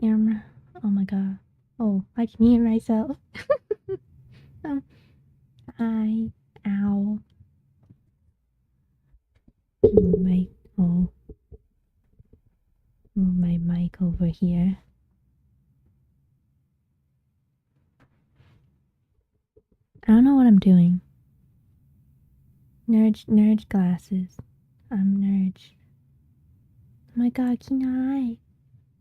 Oh my god. Oh, I can hear myself. Ow. Move my mic over here. I don't know what I'm doing. Nerd glasses. I'm nerd. Oh my god, can I?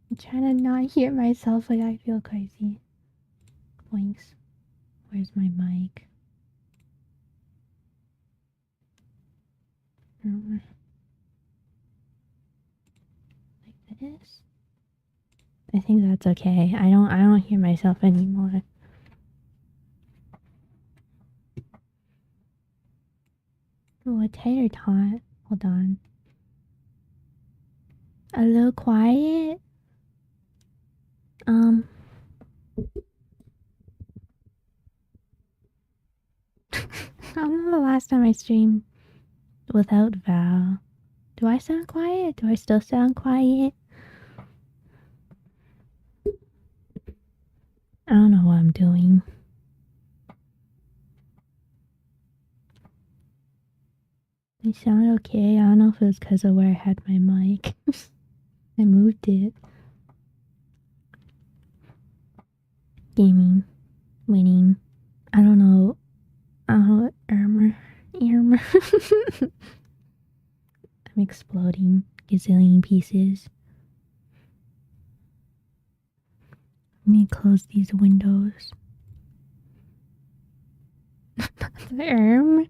I'm trying to not hear myself, like I feel crazy. Boinks. Where's my mic? Like this? I think that's okay. I don't hear myself anymore. Oh, a tater tot. Hold on. A little quiet. I don't know the last time I streamed without Val. Do I sound quiet? Do I still sound quiet? I don't know what I'm doing. I sound okay. I don't know if it was because of where I had my mic. I moved it. Gaming. Winning. I don't know. I'm exploding. Gazillion pieces. Let me close these windows. I'm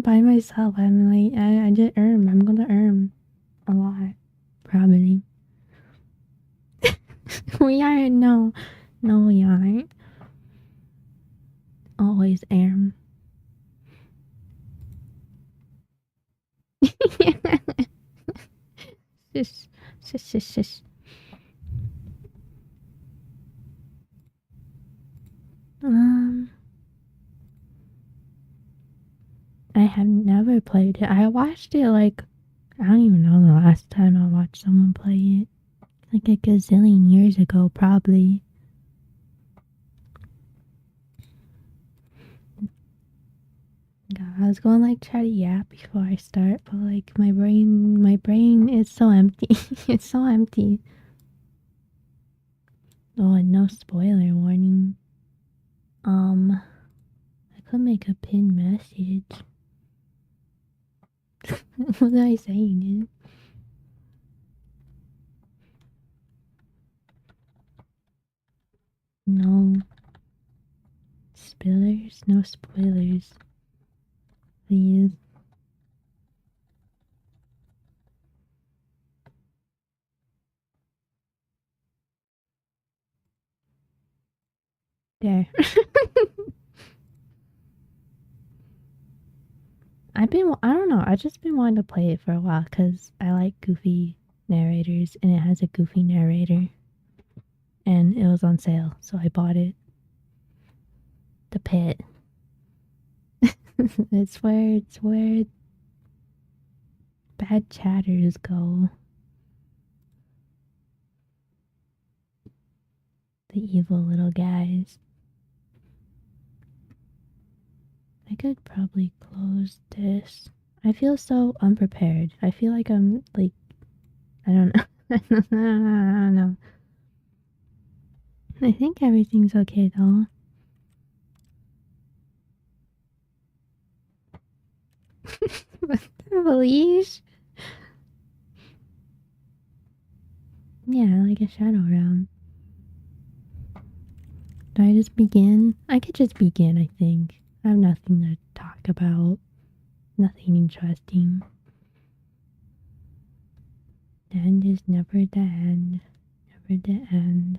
by myself. I'm like, I did I'm gonna a lot. Probably. We aren't. No, we aren't. Always Shush. I have never played it. I watched it like, I don't even know the last time I watched someone play it. Like a gazillion years ago, probably. God, I was going like try to yap before I start, but like my brain is so empty. It's so empty. Oh, and no spoiler warning. I could make a pin message. What was I saying, dude? No spillers, no spoilers. Please. There. I don't know, I've just been wanting to play it for a while because I like goofy narrators and it has a goofy narrator. And it was on sale, so I bought it. The pit. It's where bad chatters go. The evil little guys. I could probably close this. I feel so unprepared. I feel like I'm like, I don't know. I don't know. I think everything's okay though. Leash? Yeah, like a shadow realm. Do I just begin? I could just begin, I think. I have nothing to talk about. Nothing interesting. The end is never the end. Never the end.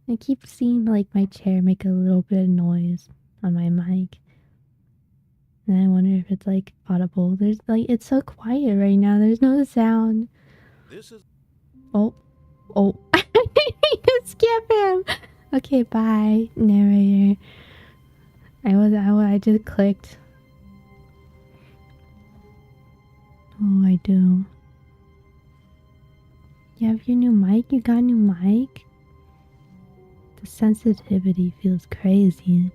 I keep seeing like my chair make a little bit of noise on my mic. And I wonder if it's like audible. There's like, it's so quiet right now. There's no sound. This is. Oh. You skip him. Okay, bye, narrator. I just clicked. Oh, I do. You have your new mic? You got a new mic? The sensitivity feels crazy.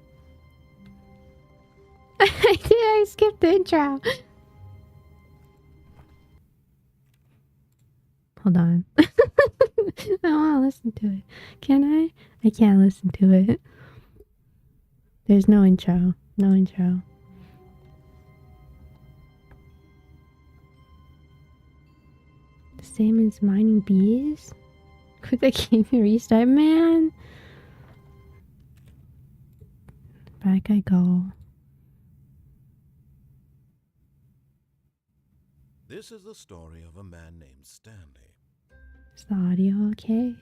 I skipped the intro. Hold on. I want to listen to it. Can I? I can't listen to it. There's no intro. No intro. The same as mining bees? Could the game restart? Man! Back I go. This is the story of a man named Stanley. Is the audio okay?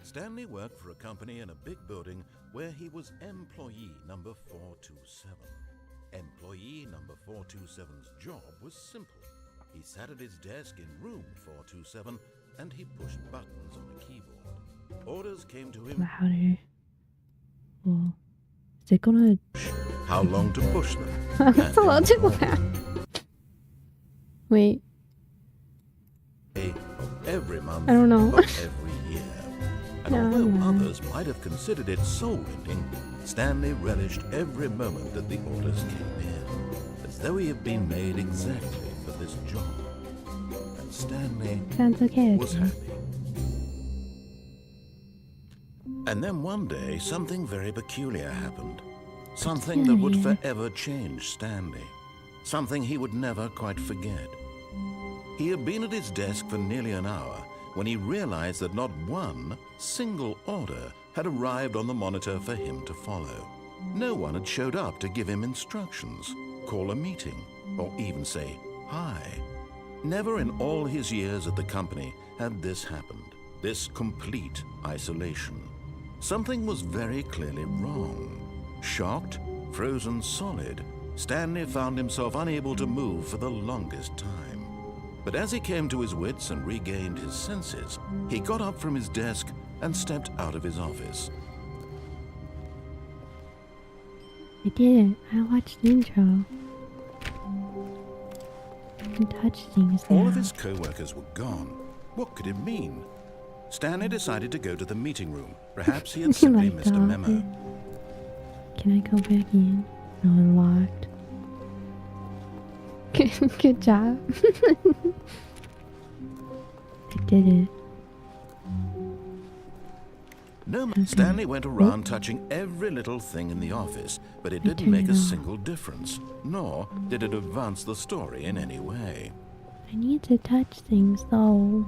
Stanley worked for a company in a big building where he was employee number 427. Employee number 427's job was simple. He sat at his desk in room 427 and he pushed buttons on a keyboard. Orders came to him. Louder. Well, is it gonna... How long to push them? That's a little too loud. Wait. Every month, I don't know. or every year. And although others might have considered it soul-ending, Stanley relished every moment that the orders came in, as though he had been made exactly for this job. And Stanley Sounds okay. was happy. And then one day, something very peculiar happened. Something that would forever change Stanley. Something he would never quite forget. He had been at his desk for nearly an hour when he realized that not one single order had arrived on the monitor for him to follow. No one had showed up to give him instructions, call a meeting, or even say hi. Never in all his years at the company had this happened, this complete isolation. Something was very clearly wrong. Shocked, frozen solid, Stanley found himself unable to move for the longest time. But as he came to his wits and regained his senses, he got up from his desk and stepped out of his office. I did it. I watched the intro. I can touch things now. All of his co-workers were gone. What could it mean? Stanley decided to go to the meeting room. Perhaps he had simply missed a memo. Can I go back in? No, it's locked. Good job. I did it. No, Stanley went around touching every little thing in the office, but it didn't make a single difference, nor did it advance the story in any way. I need to touch things though.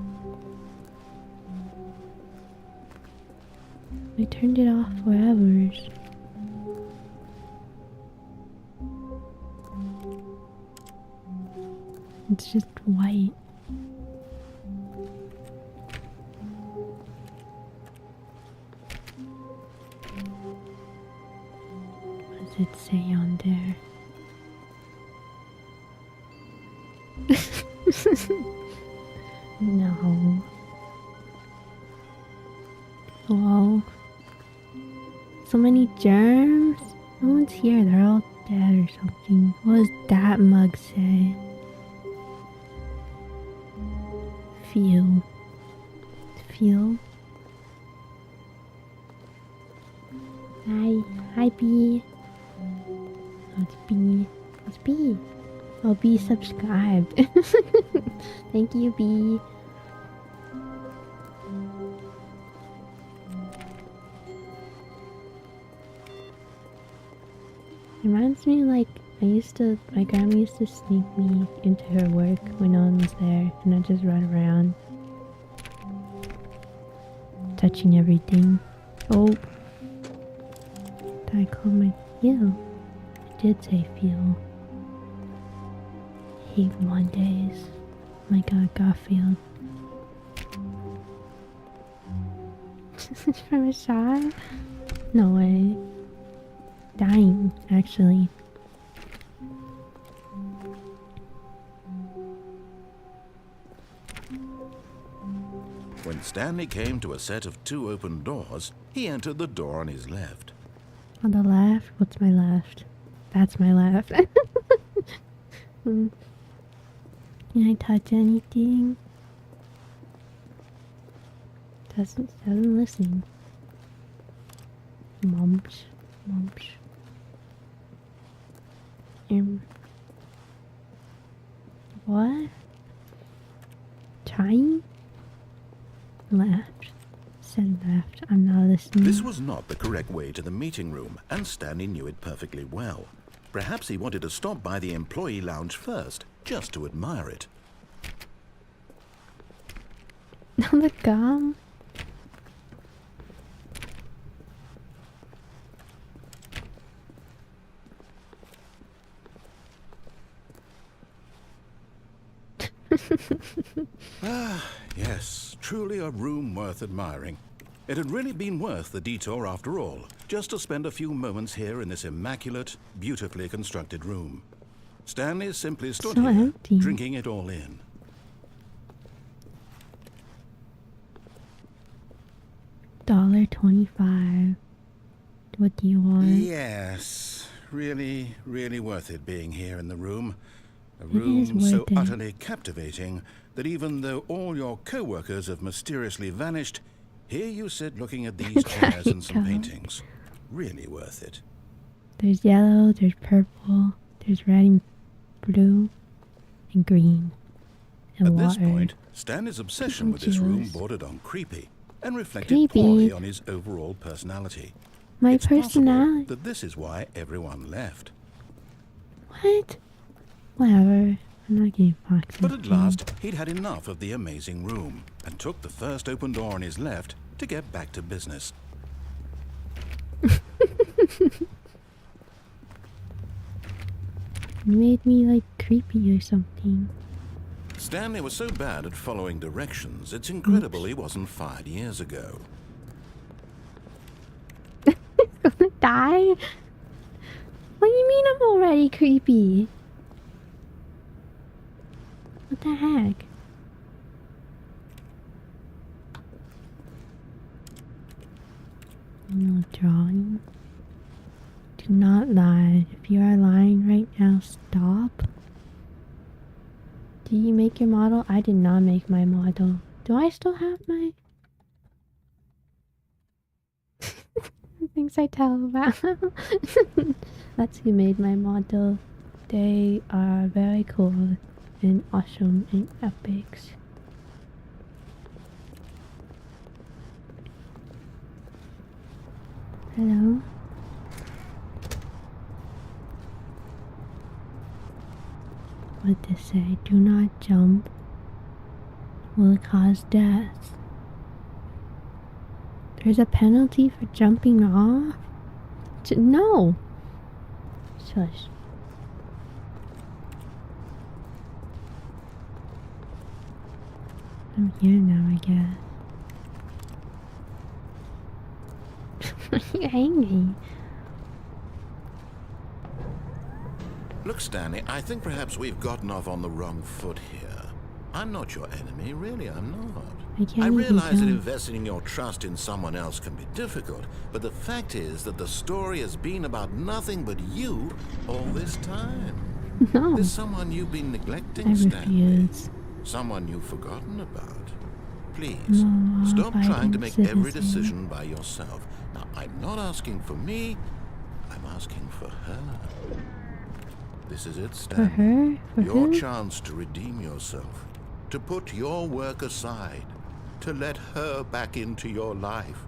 I turned it off for hours. It's just white. What does it say on there? No. Hello? So many germs? No one's here, they're all dead or something. What does that mug say? Feel. Feel. Hi. Hi, B. Oh, it's B. It's B. Oh, B subscribed. Thank you, B. Reminds me like my grandma used to sneak me into her work when no one was there, and I'd just run around touching everything. Oh, did I call my feel? I did say feel. Hate Mondays. My god, Garfield. This is from a shot? No way. Dying, actually. When Stanley came to a set of 2 open doors, he entered the door on his left. On the left? What's my left? That's my laugh. Can I touch anything? Doesn't listen. Mumps. What? Trying? Left. Said left. I'm not listening. This was not the correct way to the meeting room, and Stanley knew it perfectly well. Perhaps he wanted to stop by the employee lounge first, just to admire it. The gum. Yes, truly a room worth admiring. It had really been worth the detour after all, just to spend a few moments here in this immaculate, beautifully constructed room. Stanley simply stood So here, empty. drinking it all in. $1.25. What do you want? Yes, really worth it being here in the room. A It room is so worth it. utterly captivating that even though all your co-workers have mysteriously vanished, here you sit looking at these chairs and some go. paintings. Really worth it. There's yellow, there's purple, there's red and blue, and green, and At water. this point, Stanley's obsession with this room Juice. bordered on creepy and reflected Creepy. poorly on his overall personality. My It's possible personality. that this is why everyone left. What? Whatever. I'm not getting fucked. But at last, he'd had enough of the amazing room and took the first open door on his left to get back to business. You made me like creepy or something. Stanley was so bad at following directions, it's incredible he wasn't fired years ago. Gonna die? What do you mean I'm already creepy? What the heck? No drawing. Do not lie. If you are lying right now, stop. Did you make your model? I did not make my model. Do I still have my things I tell about? That's who made my model. They are very cool and awesome and epics. Hello? What to say? Do not jump. Will cause death. There's a penalty for jumping off? No! Shush. I'm here now, I guess. Why are you angry? Look, Stanley, I think perhaps we've gotten off on the wrong foot here. I'm not your enemy, really, I'm not. I realize that investing your trust in someone else can be difficult, but the fact is that the story has been about nothing but you all this time. No. There's someone you've been neglecting, I Stanley. refuse. Someone you've forgotten about. Please, No, stop trying to make every citizen. decision by yourself. Now, I'm not asking for me, I'm asking for her. This is it, For Stanley. her? For Your who? chance to redeem yourself, to put your work aside, to let her back into your life.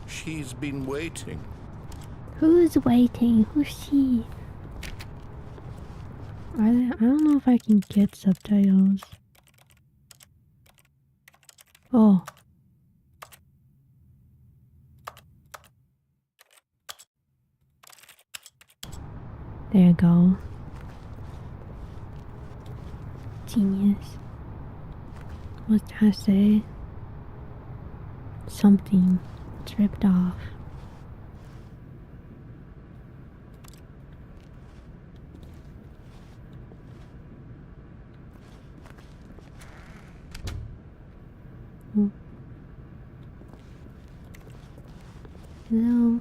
She's been waiting. Who's waiting? Who's she? I don't know if I can get subtitles. Oh. There you go. Genius. What's that say? Something. It's ripped off. Oh. Hello.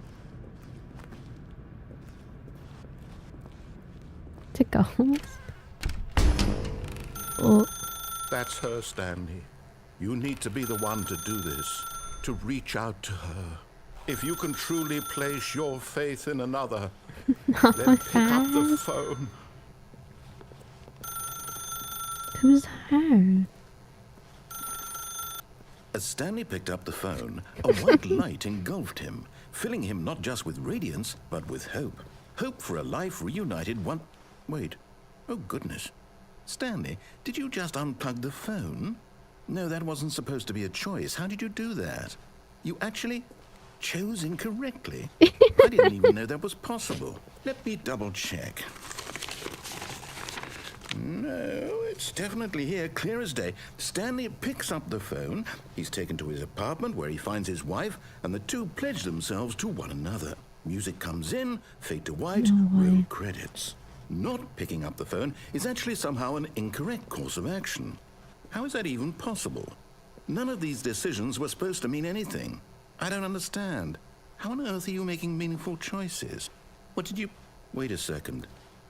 to ghost. Oh. That's her, Stanley. You need to be the one to do this, to reach out to her. If you can truly place your faith in another, then pick up the phone. Who's her? As Stanley picked up the phone, a white light engulfed him, filling him not just with radiance, but with hope. Hope for a life reunited one... Wait. Oh, goodness. Stanley, did you just unplug the phone? No, that wasn't supposed to be a choice. How did you do that? You actually chose incorrectly? I didn't even know that was possible. Let me double check. No, it's definitely here, clear as day. Stanley picks up the phone. He's taken to his apartment where he finds his wife, and the two pledge themselves to one another. Music comes in, fade to white, roll credits. Not picking up the phone is actually somehow an incorrect course of action. How is that even possible? None of these decisions were supposed to mean anything. I don't understand. How on earth are you making meaningful choices? What did you... Wait a second.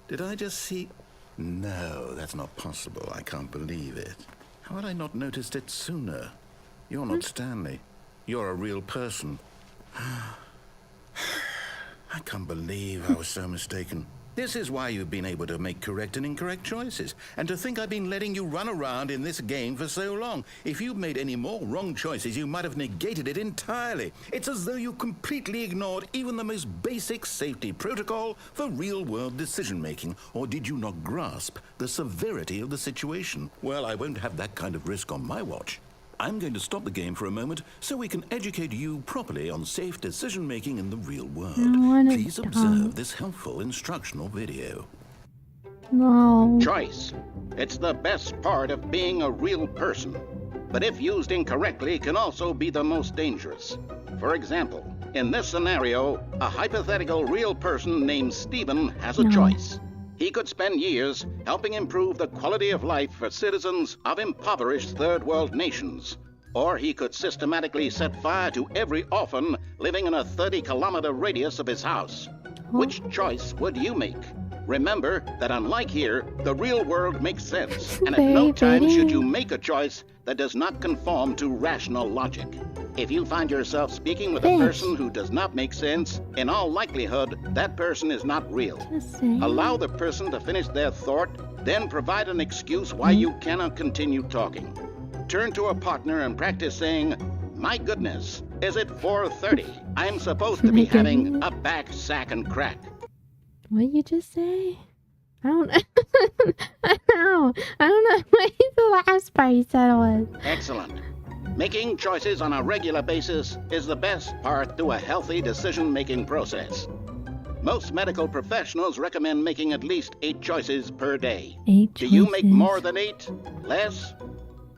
Did I just see... No, that's not possible. I can't believe it. How had I not noticed it sooner? You're not Stanley. You're a real person. I can't believe I was so mistaken. This is why you've been able to make correct and incorrect choices. And to think I've been letting you run around in this game for so long. If you'd made any more wrong choices, you might have negated it entirely. It's as though you completely ignored even the most basic safety protocol for real-world decision-making. Or did you not grasp the severity of the situation? Well, I won't have that kind of risk on my watch. I'm going to stop the game for a moment so we can educate you properly on safe decision-making in the real world. Please observe this helpful instructional video. No. Choice. It's the best part of being a real person. But if used incorrectly, can also be the most dangerous. For example, in this scenario, a hypothetical real person named Stephen has a choice. He could spend years helping improve the quality of life for citizens of impoverished third world nations. Or he could systematically set fire to every orphan living in a 30-kilometer radius of his house. Which choice would you make? Remember that unlike here, the real world makes sense, and at no time should you make a choice that does not conform to rational logic. If you find yourself speaking with a person who does not make sense, in all likelihood, that person is not real. Allow the person to finish their thought, then provide an excuse why you cannot continue talking. Turn to a partner and practice saying, "My goodness, is it 4:30? I'm supposed to be having a back, sack, and crack." What did you just say? I don't I don't know what the last part you said was. Excellent. Making choices on a regular basis is the best part to a healthy decision-making process. Most medical professionals recommend making at least 8 choices per day. 8 Do choices. you make more than 8? Less?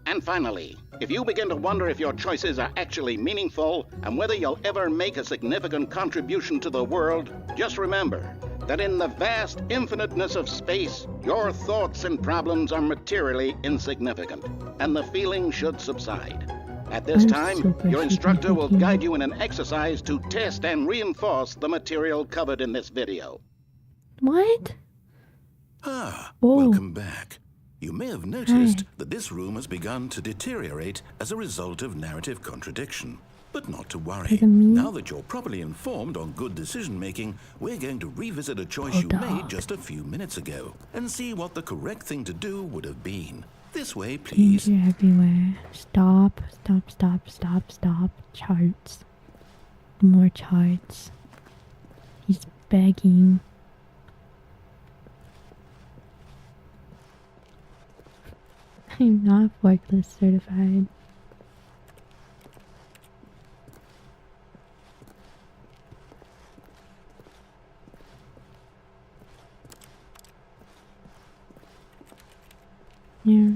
And finally, if you begin to wonder if your choices are actually meaningful and whether you'll ever make a significant contribution to the world, just remember that in the vast infiniteness of space, your thoughts and problems are materially insignificant, and the feeling should subside. At this time, your instructor will guide you in an exercise to test and reinforce the material covered in this video. What? Welcome back. You may have noticed that this room has begun to deteriorate as a result of narrative contradiction. But not to worry. Now that you're properly informed on good decision-making, we're going to revisit a choice you made just a few minutes ago and see what the correct thing to do would have been. This way, please. Danger everywhere. Stop, stop, stop, stop, stop. Charts. More charts. He's begging. I'm not forklift certified. Yeah.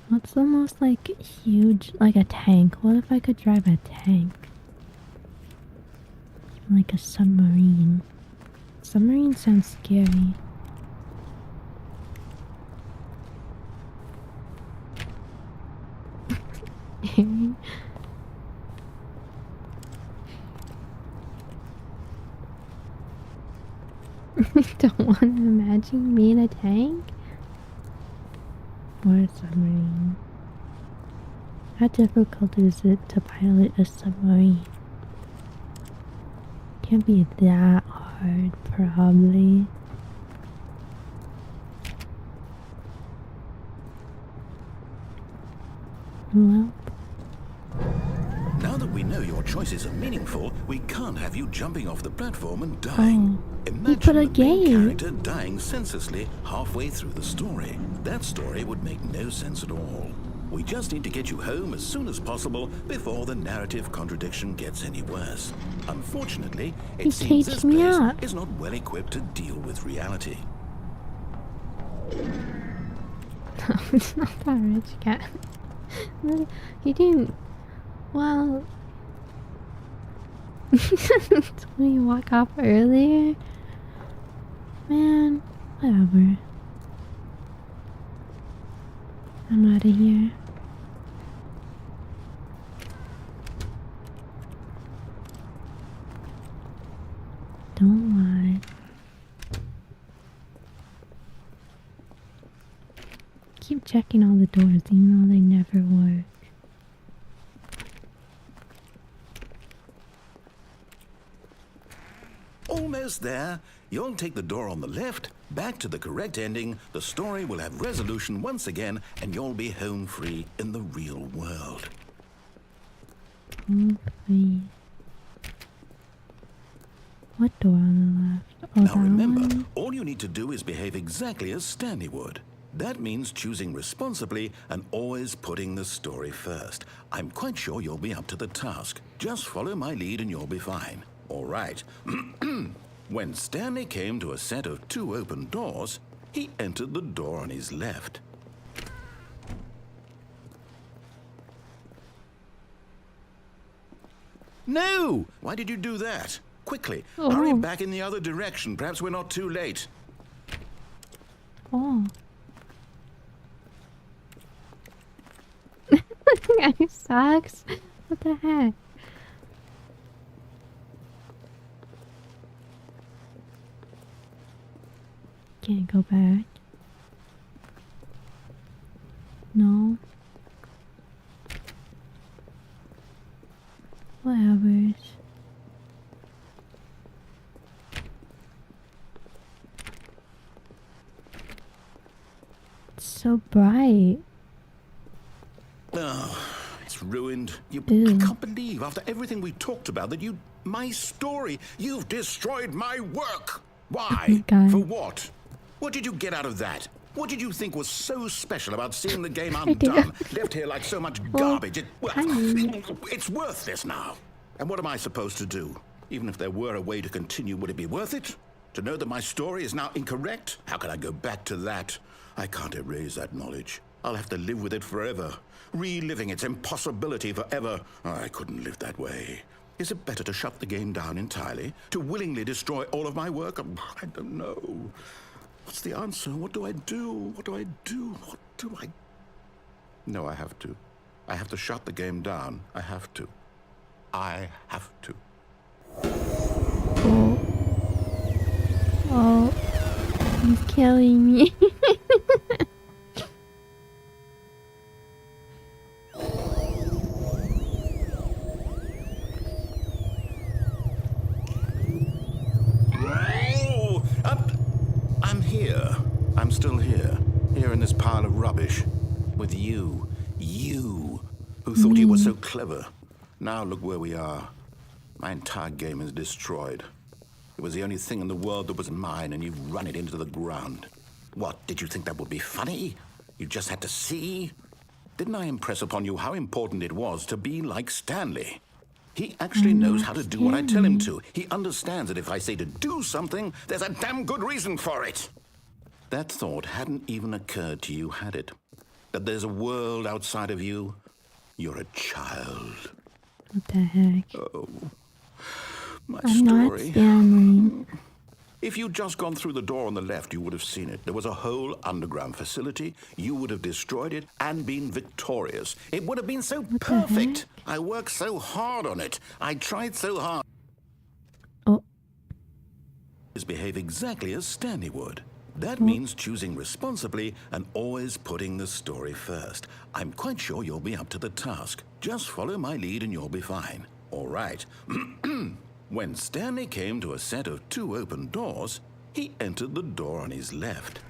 What's the most like huge, like a tank? What if I could drive a tank? Like a submarine. Submarine sounds scary. scary. Don't want to imagine me in a tank or a submarine. How difficult is it to pilot a submarine? Can't be that hard, probably. Well. Now that we know your choices are meaningful, we can't have you jumping off the platform and dying. Imagine the main character dying senselessly halfway through the story. That story would make no sense at all. We just need to get you home as soon as possible before the narrative contradiction gets any worse. Unfortunately, it seems this place is not well equipped to deal with reality. No, it's not that rich cat. You didn't. Well, when you walk off earlier, man, whatever. I'm out of here. Don't lie. Keep checking all the doors, even though they never work. Almost there. You'll take the door on the left, back to the correct ending, the story will have resolution once again, and you'll be home free in the real world. Home free. What door on the left? Oh, now remember, one? all you need to do is behave exactly as Stanley would. That means choosing responsibly and always putting the story first. I'm quite sure you'll be up to the task. Just follow my lead and you'll be fine. All right. When Stanley came to a set of 2 open doors, he entered the door on his left. No! Why did you do that? Quickly, hurry back in the other direction. Perhaps we're not too late. Oh. That guy sucks. What the heck? Can't go back. No. Whatever. It's so bright. Oh, it's ruined. I Ew. can't believe after everything we talked about that my story, you've destroyed my work. Why? God. For what? What did you get out of that? What did you think was so special about seeing the game undone, left here like so much garbage? It's worthless now. And what am I supposed to do? Even if there were a way to continue, would it be worth it? To know that my story is now incorrect? How can I go back to that? I can't erase that knowledge. I'll have to live with it forever, reliving its impossibility forever. I couldn't live that way. Is it better to shut the game down entirely? To willingly destroy all of my work? I don't know. What's the answer? What do I do? What do I do? What do I... No, I have to. I have to shut the game down. I have to. I have to. Oh. Oh. He's killing me. I'm here. I'm still here. Here in this pile of rubbish. With you. You. Who thought you were so clever. Now look where we are. My entire game is destroyed. It was the only thing in the world that was mine, and you've run it into the ground. What, did you think that would be funny? You just had to see? Didn't I impress upon you how important it was to be like Stanley? He actually knows how to do what I tell him to. He understands that if I say to do something, there's a damn good reason for it. That thought hadn't even occurred to you, had it? That there's a world outside of you? You're a child. What the heck? Oh, my I'm story. not Stanley. If you'd just gone through the door on the left, you would have seen it. There was a whole underground facility. You would have destroyed it and been victorious. It would have been so perfect. I worked so hard on it. I tried so hard. Oh. Behave exactly as Stanley would. That means choosing responsibly and always putting the story first. I'm quite sure you'll be up to the task. Just follow my lead and you'll be fine. All right. When Stanley came to a set of 2 open doors, he entered the door on his left.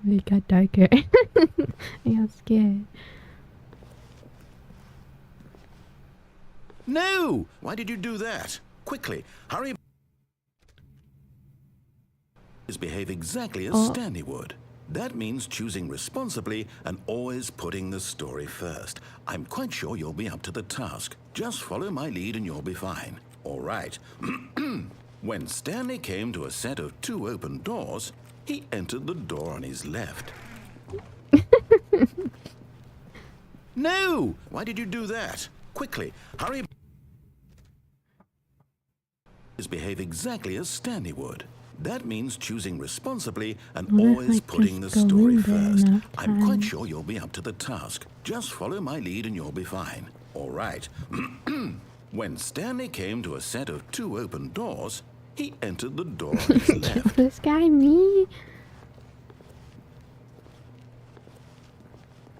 It got darker. I got scared. No! Why did you do that? Quickly, hurry. Behave exactly as Stanley would. That means choosing responsibly and always putting the story first. I'm quite sure you'll be up to the task. Just follow my lead and you'll be fine. All right. When Stanley came to a set of 2 open doors, he entered the door on his left. No! Why did you do that? Quickly, hurry. Behave exactly as Stanley would. That means choosing responsibly and always putting the story first. I'm quite sure you'll be up to the task. Just follow my lead and you'll be fine. All right. When Stanley came to a set of 2 open doors, he entered the door on his left. This guy, me?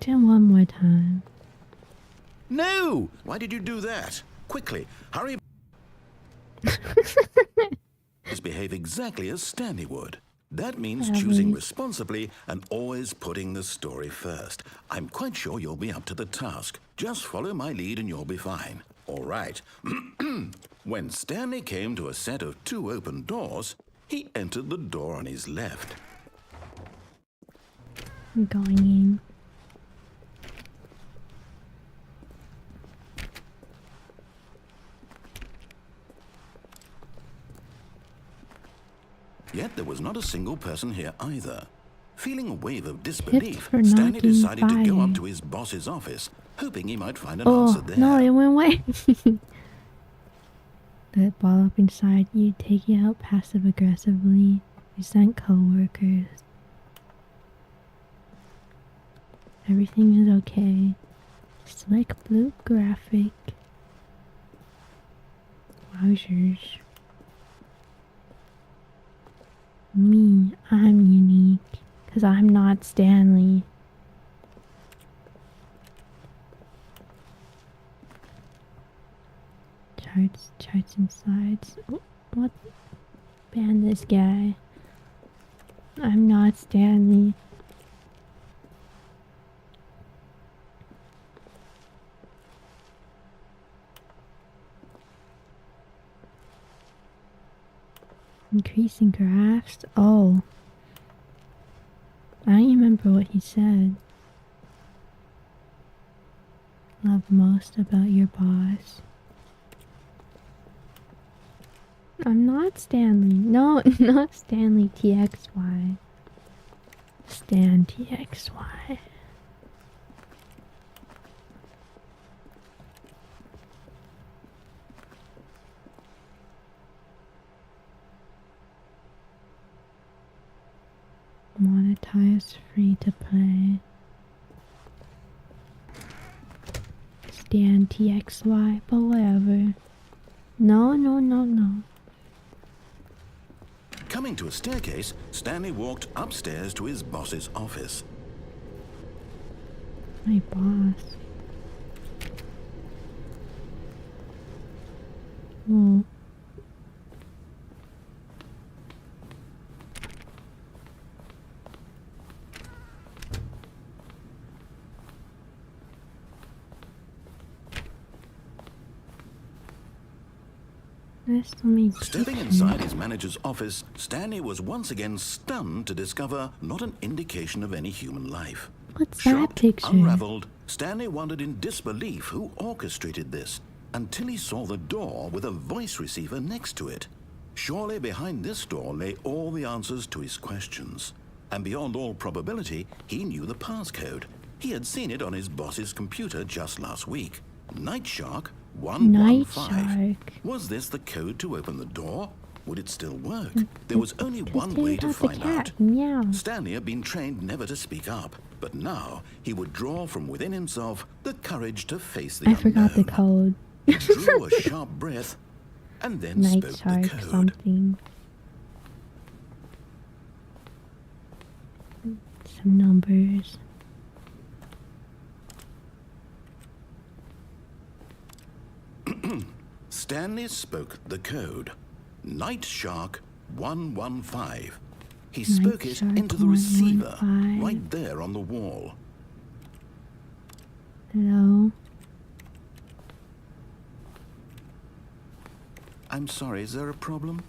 Do it one more time. No! Why did you do that? Quickly, hurry. Behave exactly as Stanley would. That means choosing responsibly and always putting the story first. I'm quite sure you'll be up to the task. Just follow my lead and you'll be fine. All right. When Stanley came to a set of 2 open doors, he entered the door on his left. I'm going in. Yet there was not a single person here either. Feeling a wave of disbelief, Stanley decided to go up to his boss's office, hoping he might find an answer there. No, it went away. That ball up inside you, take it out passive aggressively. Resent co-workers. Everything is okay. Slick blue graphic. Wowzers. Me, I'm unique. Because I'm not Stanley. Charts and slides. What? Ban this guy. I'm not Stanley. Increasing graphs? Oh. I don't remember what he said. Love most about your boss. I'm not Stanley. No, not Stanley TXY. Stan TXY. Monetize free to play. Stan TXY, but whatever. No. Coming to a staircase, Stanley walked upstairs to his boss's office. My boss. Oh. There's so many Stepping chickens. inside his manager's office, Stanley was once again stunned to discover not an indication of any human life. What's that Shocked, picture? unraveled, Stanley wondered in disbelief who orchestrated this, until he saw the door with a voice receiver next to it. Surely behind this door lay all the answers to his questions. And beyond all probability, he knew the passcode. He had seen it on his boss's computer just last week. Night Shark 115. Night Shark. Was this the code to open the door? Would it still work? There was only Just one say way it to out the find cat. out. Meow. Stanley had been trained never to speak up, but now he would draw from within himself the courage to face the I unknown. forgot the code. He drew a sharp breath and then Night spoke Shark the code. something. Some numbers. Stanley spoke the code. Night Shark 115. He spoke it Shark into the receiver 115. right there on the wall. Hello? I'm sorry, is there a problem?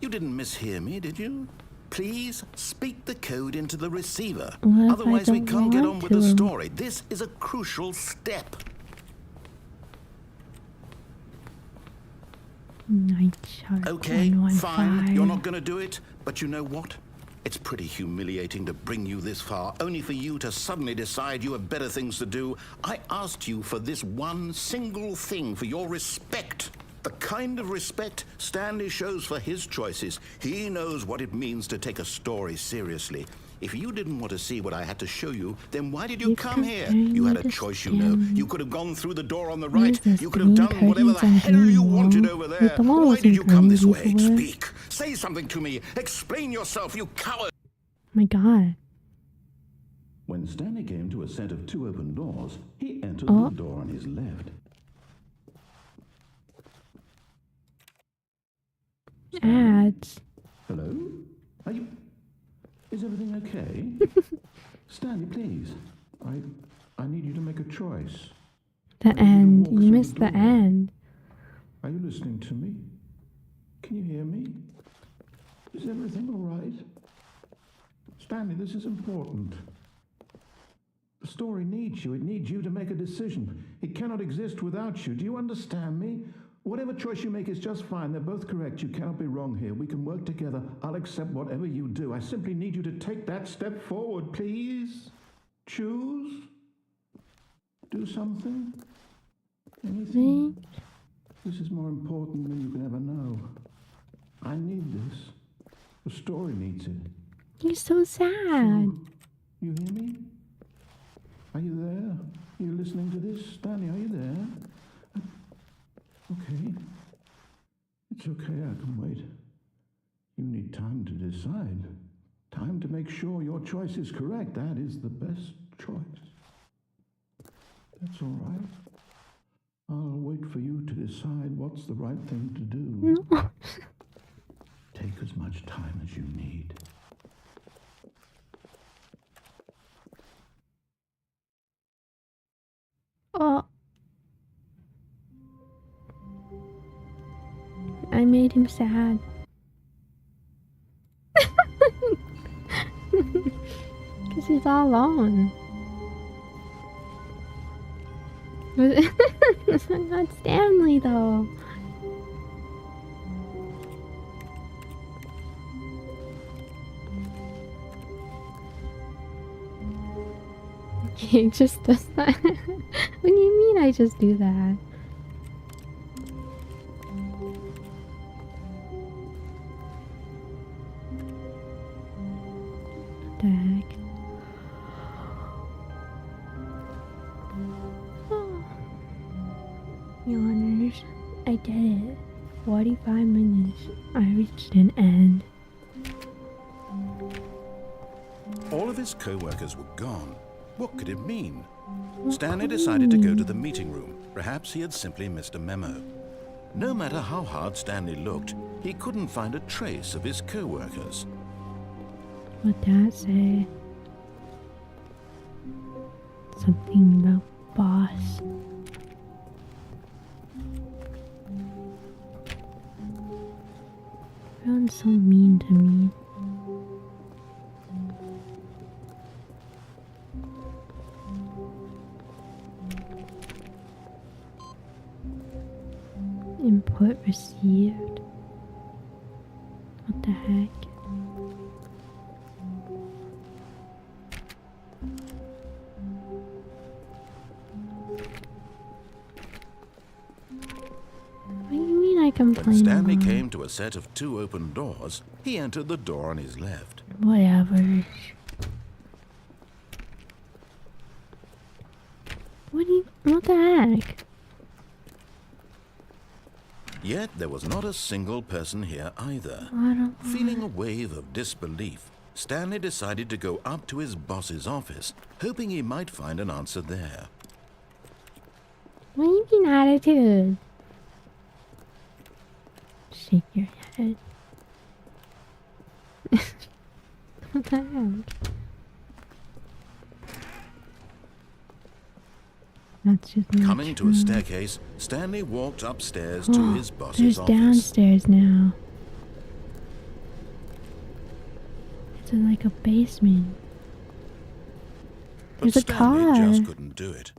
You didn't mishear me, did you? Please speak the code into the receiver. What if I Otherwise, we don't can't get on want with the to? story. This is a crucial step. Night Shark Okay, 115. fine. You're not going to do it. But you know what? It's pretty humiliating to bring you this far, only for you to suddenly decide you have better things to do. I asked you for this one single thing, for your respect. The kind of respect Stanley shows for his choices. He knows what it means to take a story seriously. If you didn't want to see what I had to show you, then why did you come here? You had a choice, you know. You could have gone through the door on the right. You could have done whatever the hell you wanted over there. Why did you come this way? Speak. Say something to me. Explain yourself, you coward. My God. When Stanley came to a set of two open doors, he entered Oh. the door on his left. Ads. Hello? Are you... Is everything okay? Stanley, please. I need you to make a choice. The Maybe you end. walk You through the missed the door. end. Are you listening to me? Can you hear me? Is everything all right? Stanley, this is important. The story needs you. It needs you to make a decision. It cannot exist without you. Do you understand me? Whatever choice you make is just fine. They're both correct. You cannot be wrong here. We can work together. I'll accept whatever you do. I simply need you to take that step forward, please. Choose. Do something. Anything. Me? This is more important than you can ever know. I need this. The story needs it. You're so sad. You hear me? Are you there? Are you listening to this? Stanley, are you there? Okay. It's okay, I can wait. You need time to decide. Time to make sure your choice is correct. That is the best choice. That's all right. I'll wait for you to decide what's the right thing to do. No. Take as much time as you need. Oh. I made him sad. Because he's all alone. Not Stanley, though. He just does that. What do you mean I just do that? What the heck? Oh. Yawners. I did it. 45 minutes. I reached an end. All of his co-workers were gone. What could it mean? Stanley decided to go to the meeting room. Perhaps he had simply missed a memo. No matter how hard Stanley looked, he couldn't find a trace of his co-workers. What'd that say? Something about boss. Report received. What the heck? What do you mean I complain? When Stanley came to a set of 2 open doors, he entered the door on his left. Whatever. What the heck? Yet there was not a single person here either. Feeling a wave of disbelief, Stanley decided to go up to his boss's office, hoping he might find an answer there. What do you mean attitude? Shake your head. What the heck? That's just not Coming true. to a staircase, Stanley walked upstairs to his boss's There's office. downstairs now. It's in like a basement. But There's a Stanley car. just couldn't do it.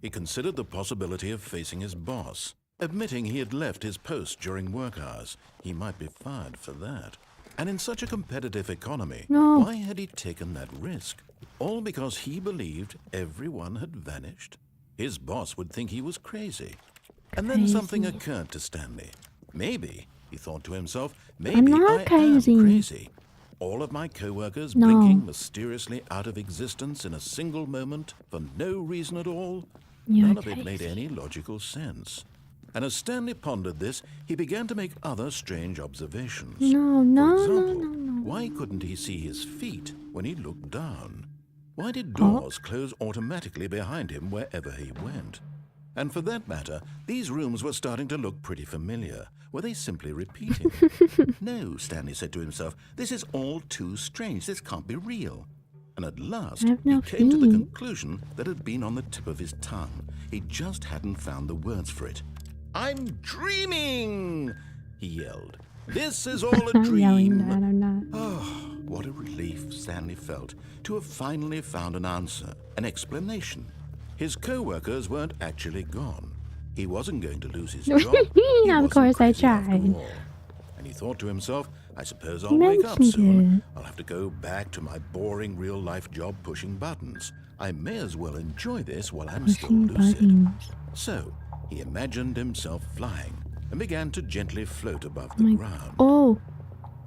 He considered the possibility of facing his boss, admitting he had left his post during work hours. He might be fired for that. And in such a competitive economy, No. why had he taken that risk? All because he believed everyone had vanished? His boss would think he was crazy. And then something occurred to Stanley. Maybe, he thought to himself, maybe not I crazy. am crazy. All of my co-workers No. blinking mysteriously out of existence in a single moment for no reason at all. You're None of it made crazy. any logical sense. And as Stanley pondered this, he began to make other strange observations. No, For example, why couldn't he see his feet when he looked down? Why did doors close automatically behind him wherever he went? And for that matter, these rooms were starting to look pretty familiar. Were they simply repeating? No, Stanley said to himself, this is all too strange. This can't be real. And at last, I have no he came to the feet. conclusion that had been on the tip of his tongue. He just hadn't found the words for it. I'm dreaming, he yelled. This is all a I'm yelling dream. that, I'm not. Oh, what a relief Stanley felt to have finally found an answer, an explanation. His co-workers weren't actually gone. He wasn't going to lose his job. He Of wasn't course I crazy after tried. all. And he thought to himself, I suppose You I'll wake up mentioned soon. it. I'll have to go back to my boring real-life job pushing buttons. I may as well enjoy this while I'm still Pushing lucid. buttons. So, he imagined himself flying and began to gently float above the ground. Oh,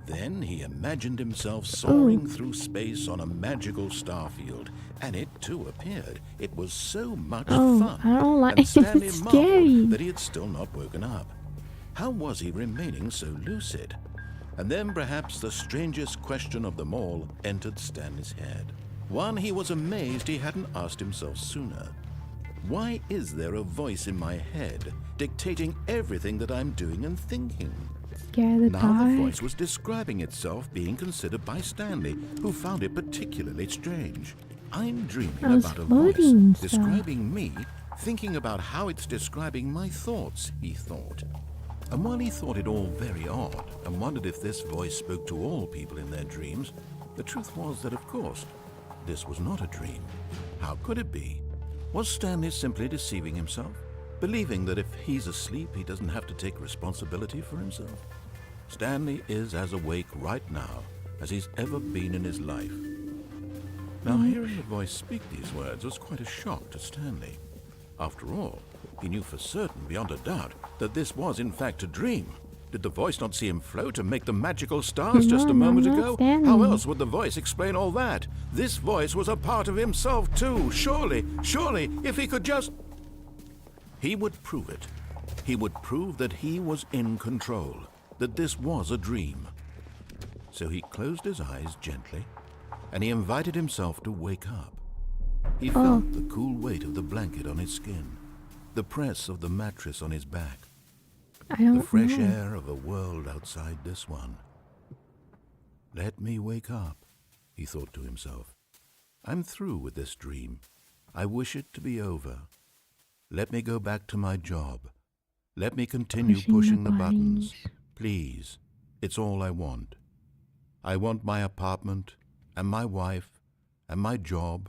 Then he imagined himself soaring through space on a magical starfield, and it too appeared. It was so much fun. I don't like and Stanley it's marveled scary. that he had still not woken up. How was he remaining so lucid? And then perhaps the strangest question of them all entered Stanley's head. One he was amazed he hadn't asked himself sooner. Why is there a voice in my head dictating everything that I'm doing and thinking? Scare the Now the dark. voice was describing itself being considered by Stanley, who found it particularly strange. I'm dreaming I was about a floating voice stuff. describing me, thinking about how it's describing my thoughts, he thought. And while he thought it all very odd and wondered if this voice spoke to all people in their dreams, the truth was that, of course, this was not a dream. How could it be? Was Stanley simply deceiving himself, believing that if he's asleep, he doesn't have to take responsibility for himself? Stanley is as awake right now as he's ever been in his life. Now, hearing the voice speak these words was quite a shock to Stanley. After all, he knew for certain, beyond a doubt, that this was in fact a dream. Did the voice not see him float and make the magical stars just a moment ago? How else would the voice explain all that? This voice was a part of himself too. Surely, if he could just... He would prove it. He would prove that he was in control, that this was a dream. So he closed his eyes gently, and he invited himself to wake up. He felt the cool weight of the blanket on his skin, the press of the mattress on his back, the fresh air of a world outside this one. Let me wake up, he thought to himself. I'm through with this dream. I wish it to be over. Let me go back to my job. Let me continue pushing the buttons. Please, it's all I want. I want my apartment, and my wife, and my job.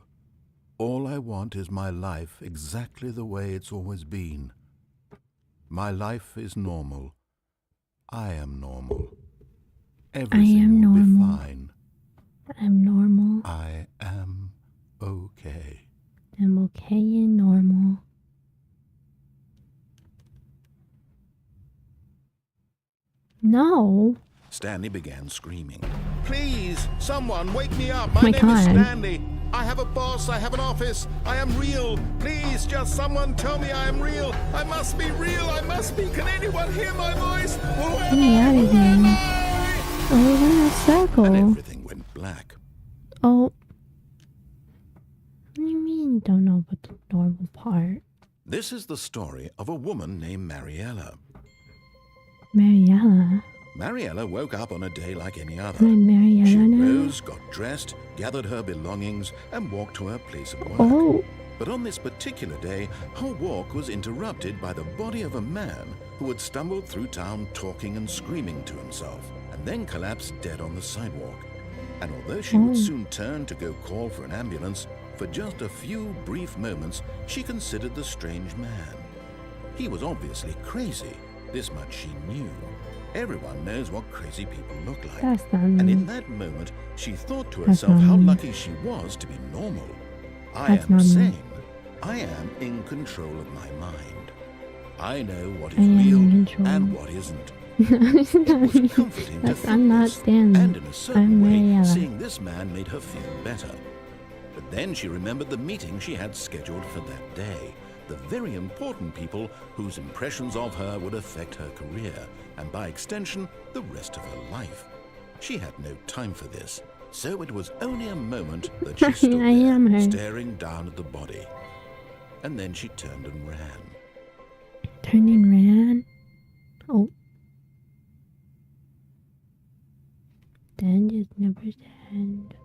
All I want is my life exactly the way it's always been. My life is normal. I am normal. I Everything am will normal. be fine. I'm normal. I am okay. I'm okay and normal. No. Stanley began screaming. Please, someone wake me up. My my name is God. Stanley. I have a boss. I have an office. I am real. Please, just someone tell me I am real. I must be real. I must be. Can anyone hear my voice? Who Get am me I? out of Who am here. I? Oh, we're in a circle. And everything went black. Oh. What do you mean don't know about the normal part? This is the story of a woman named Mariella. Mariella? Mariella woke up on a day like any other. Am I Mariella She now? rose, got dressed, gathered her belongings, and walked to her place of work. Oh. But on this particular day, her walk was interrupted by the body of a man who had stumbled through town talking and screaming to himself, and then collapsed dead on the sidewalk. And although she would soon turn to go call for an ambulance, for just a few brief moments, she considered the strange man. He was obviously crazy. This much she knew. Everyone knows what crazy people look like. That's not And me. in that moment, she thought to That's herself not how me. lucky she was to be normal. I That's am not me. sane. I am in control of my mind. I know what I is am in real control. and what isn't. It's It not was me. comforting to That's, think I'm not this, Stanley. and in a certain I'm way, Mariella. seeing this man made her feel better. But then she remembered the meeting she had scheduled for that day. The very important people whose impressions of her would affect her career, and by extension, the rest of her life. She had no time for this, so it was only a moment that she stood I am there, her. staring down at the body. And then she turned and ran. Turned and ran. Oh. Then just never stand.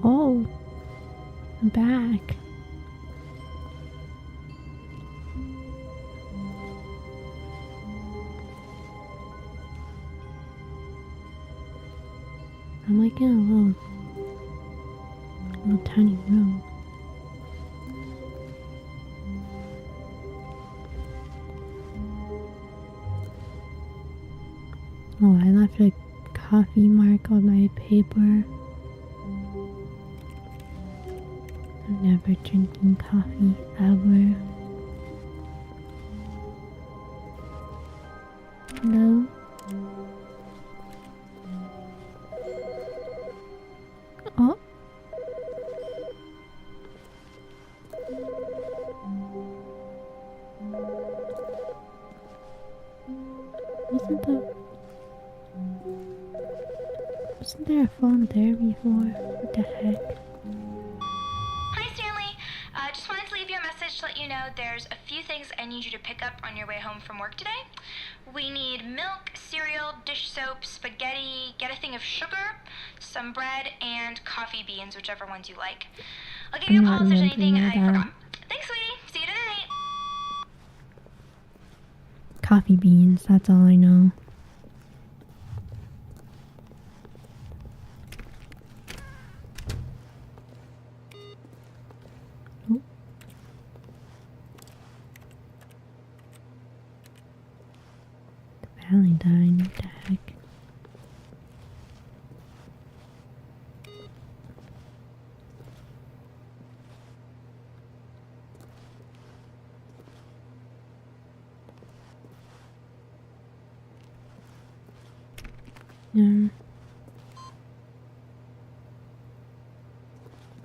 Oh. I'm back. I'm like in a little tiny room. Oh, I left a coffee mark on my paper. I'm never drinking coffee ever. Hello? Oh. Wasn't there a phone there before? What the heck? Hi, Stanley. Just wanted to leave you a message to let you know there's a few things I need you to pick up on your way home from work today. We need milk, cereal, dish soap, spaghetti, get a thing of sugar, some bread, and coffee beans, whichever ones you like. I'll give you a call if there's anything I forgot. Thanks, sweetie. See you tonight. Coffee beans, that's all I know. Oh. The Valentine, what the heck?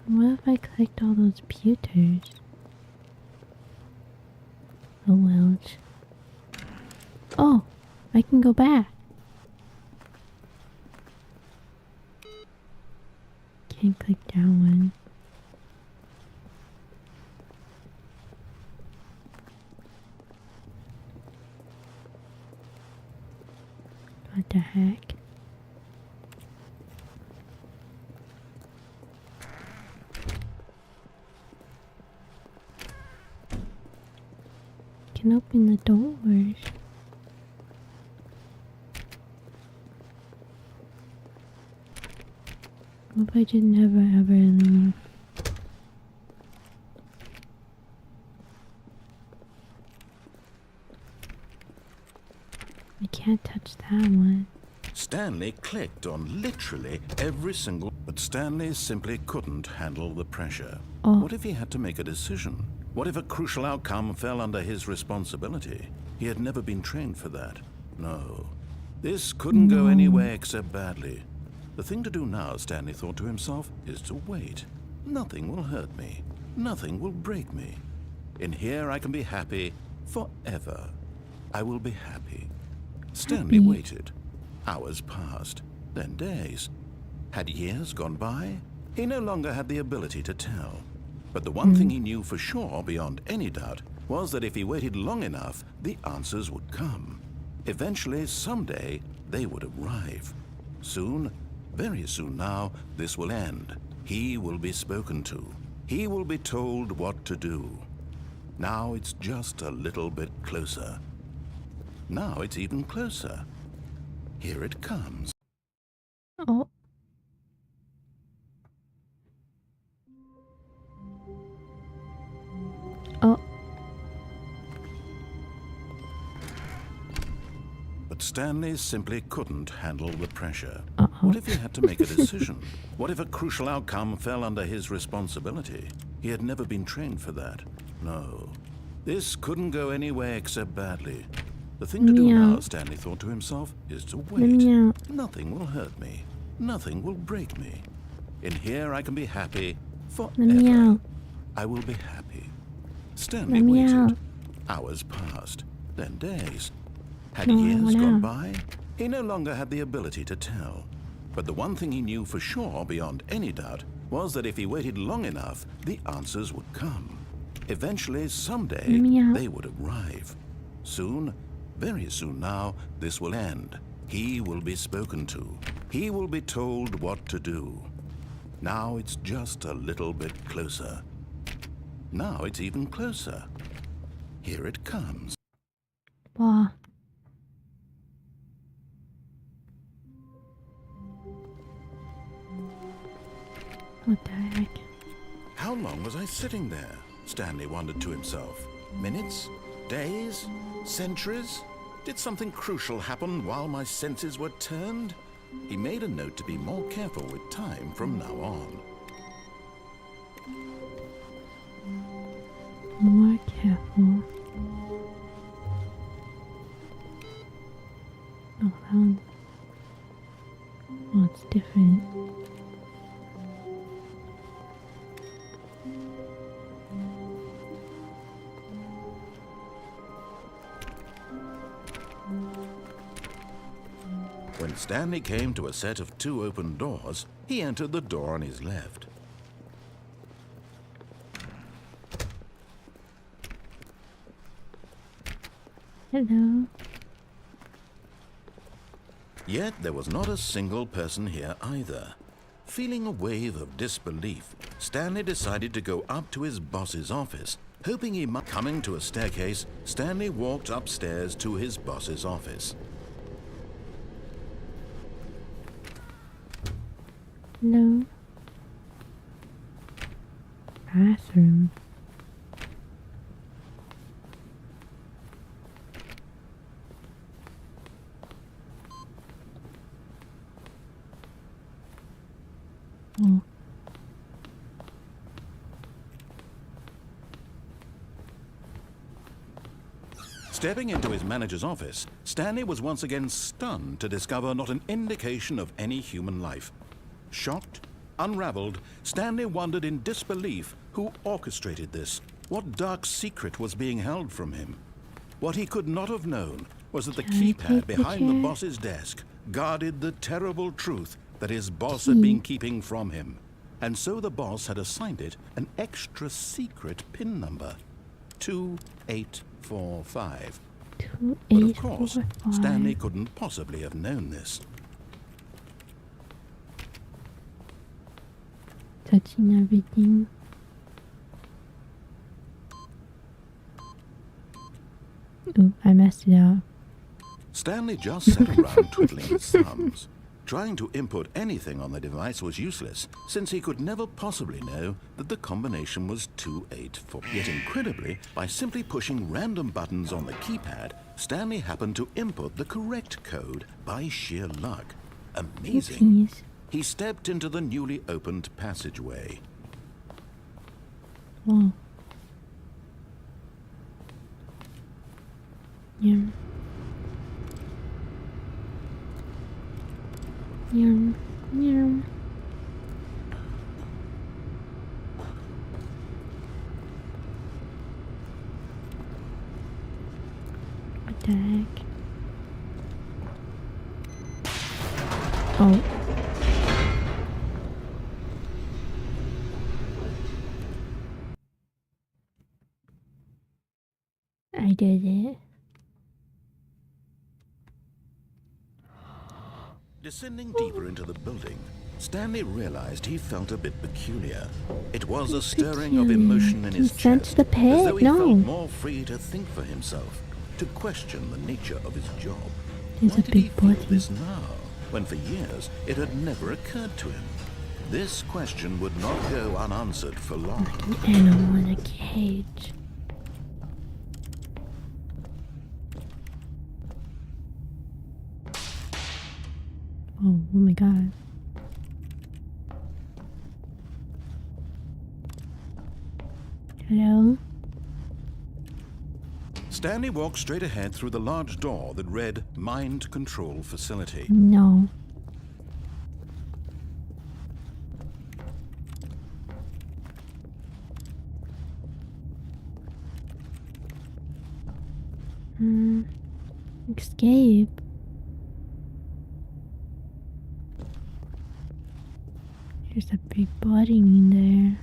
What if I clicked all those pewters? Oh, Welch. Oh, I can go back. Can't click that one. What the heck? Can open the doors. What if I just never ever leave? I can't touch that one. Stanley clicked on literally every single... But Stanley simply couldn't handle the pressure. Oh. What if he had to make a decision? What if a crucial outcome fell under his responsibility? He had never been trained for that. No. This couldn't go anywhere except badly. The thing to do now, Stanley thought to himself, is to wait. Nothing will hurt me. Nothing will break me. In here I can be happy forever. I will be happy. Stanley waited. Hours passed, then days. Had years gone by? He no longer had the ability to tell. But the one thing he knew for sure, beyond any doubt, was that if he waited long enough, the answers would come. Eventually, someday, they would arrive. Soon, very soon now, this will end. He will be spoken to. He will be told what to do. Now it's just a little bit closer. Now it's even closer. Here it comes. Oh. Oh. But Stanley simply couldn't handle the pressure. Uh-oh. What if he had to make a decision? What if a crucial outcome fell under his responsibility? He had never been trained for that. No. This couldn't go anywhere except badly. The thing to do now, Stanley thought to himself, is to wait. Nothing will hurt me. Nothing will break me. In here I can be happy forever. I will be happy. Stanley waited. Hours passed, then days. Had years gone by? He no longer had the ability to tell. But the one thing he knew for sure, beyond any doubt, was that if he waited long enough, the answers would come. Eventually, someday, they would arrive. Soon, very soon now, this will end. He will be spoken to. He will be told what to do. Now it's just a little bit closer. Now it's even closer. Here it comes. Wow. What the heck? How long was I sitting there? Stanley wondered to himself. Minutes? Days? Centuries? Did something crucial happen while my senses were turned? He made a note to be more careful with time from now on. More careful. Oh, that one. Oh, it's different. When Stanley came to a set of 2 open doors, he entered the door on his left. Hello. Yet there was not a single person here either. Feeling a wave of disbelief, Stanley decided to go up to his boss's office, hoping he might... Coming to a staircase, Stanley walked upstairs to his boss's office. Hello. Bathroom. Oh. Stepping into his manager's office, Stanley was once again stunned to discover not an indication of any human life. Shocked, unraveled, Stanley wondered in disbelief who orchestrated this. What dark secret was being held from him? What he could not have known was that the keypad behind the boss's desk guarded the terrible truth that his boss had been keeping from him. And so the boss had assigned it an extra secret PIN number, 2845. But of course, Stanley couldn't possibly have known this. Touching everything. Ooh, I messed it up. Stanley just sat around twiddling his thumbs. Trying to input anything on the device was useless, since he could never possibly know that the combination was 284. Yet incredibly, by simply pushing random buttons on the keypad, Stanley happened to input the correct code by sheer luck. Amazing. Oopsies. He stepped into the newly opened passageway. Whoa. Yum. Yum. Yum. What the heck? Oh. I did it. Descending deeper into the building, Stanley realized he felt a bit peculiar. It was a stirring of emotion in his Sense chest, the pit? as though he No. felt more free to think for himself, to question the nature of his job. There's Why a did he big feel body. this now, when for years it had never occurred to him? This question would not go unanswered for long. An animal in a cage. Oh my god. Hello? Stanley walked straight ahead through the large door that read Mind Control Facility. No. Escape. There's a big body in there.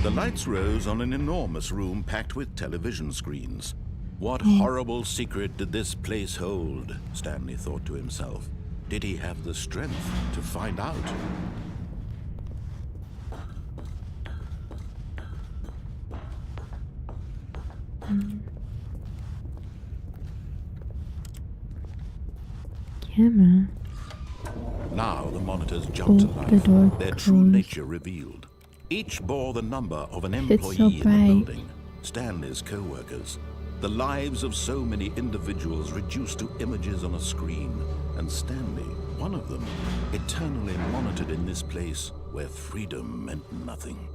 The lights rose on an enormous room packed with television screens. What horrible secret did this place hold? Stanley thought to himself. Did he have the strength to find out? Camera. Now the monitors jumped to The life, door their true closed. nature revealed. Each bore the number of an It's employee so in the bright. building, Stanley's co-workers. The lives of so many individuals reduced to images on a screen, and Stanley, one of them, eternally monitored in this place where freedom meant nothing.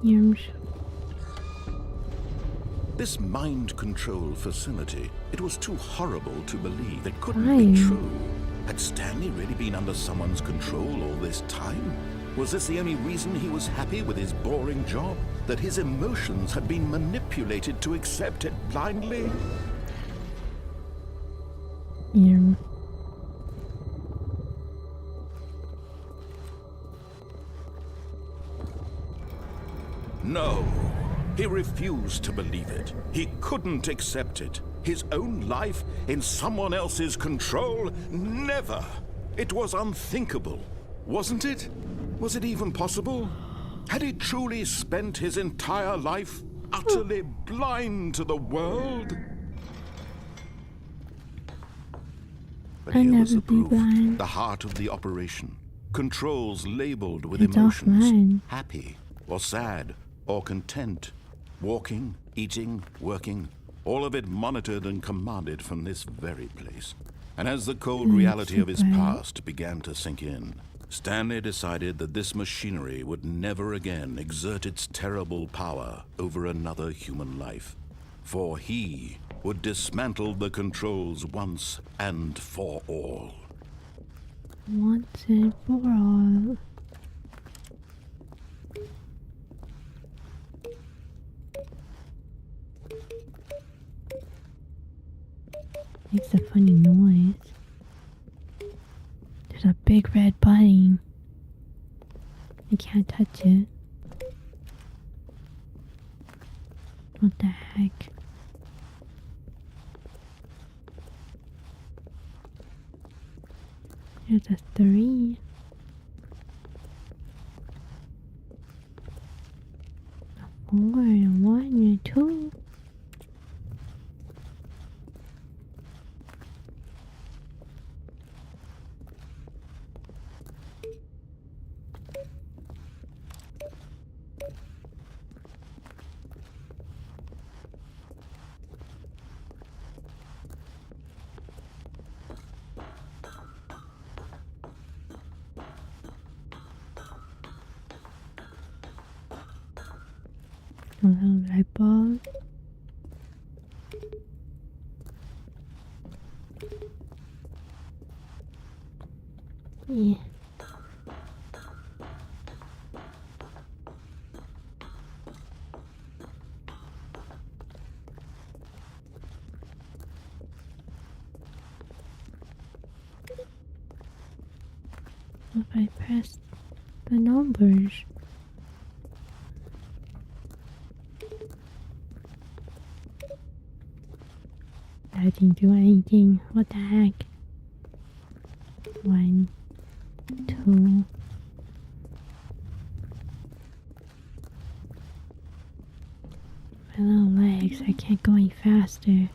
Yums. This mind control facility, it was too horrible to believe. It couldn't Why? be true. Had Stanley really been under someone's control all this time? Was this the only reason he was happy with his boring job? That his emotions had been manipulated to accept it blindly? Yum. No. He refused to believe it. He couldn't accept it. His own life in someone else's control? Never. It was unthinkable. Wasn't it? Was it even possible? Had he truly spent his entire life utterly blind to the world? But I'll here was never the be proof. blind. The heart of the operation. Controls labeled with It's emotions. offline. Happy or sad or content. Walking, eating, working. All of it monitored and commanded from this very place. And as the cold reality of his right. past began to sink in, Stanley decided that this machinery would never again exert its terrible power over another human life. For he would dismantle the controls once and for all. Once and for all. Makes a funny noise. There's a big red button. I can't touch it. What the heck? There's a 3. A 4, a 1, and a 2. A little light bulb. Yeah. If I press the numbers. I didn't do anything. What the heck? 1, 2. My little legs, I can't go any faster.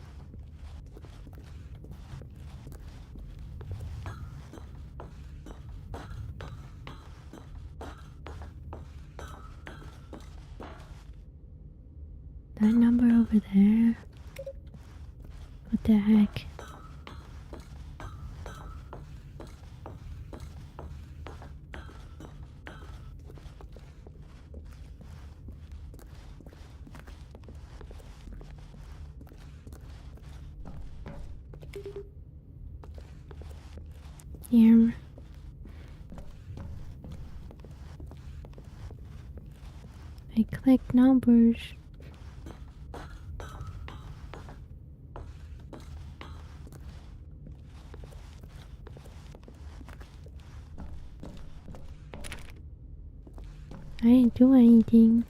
That number over there? What the heck? Here. I click numbers. I didn't do anything.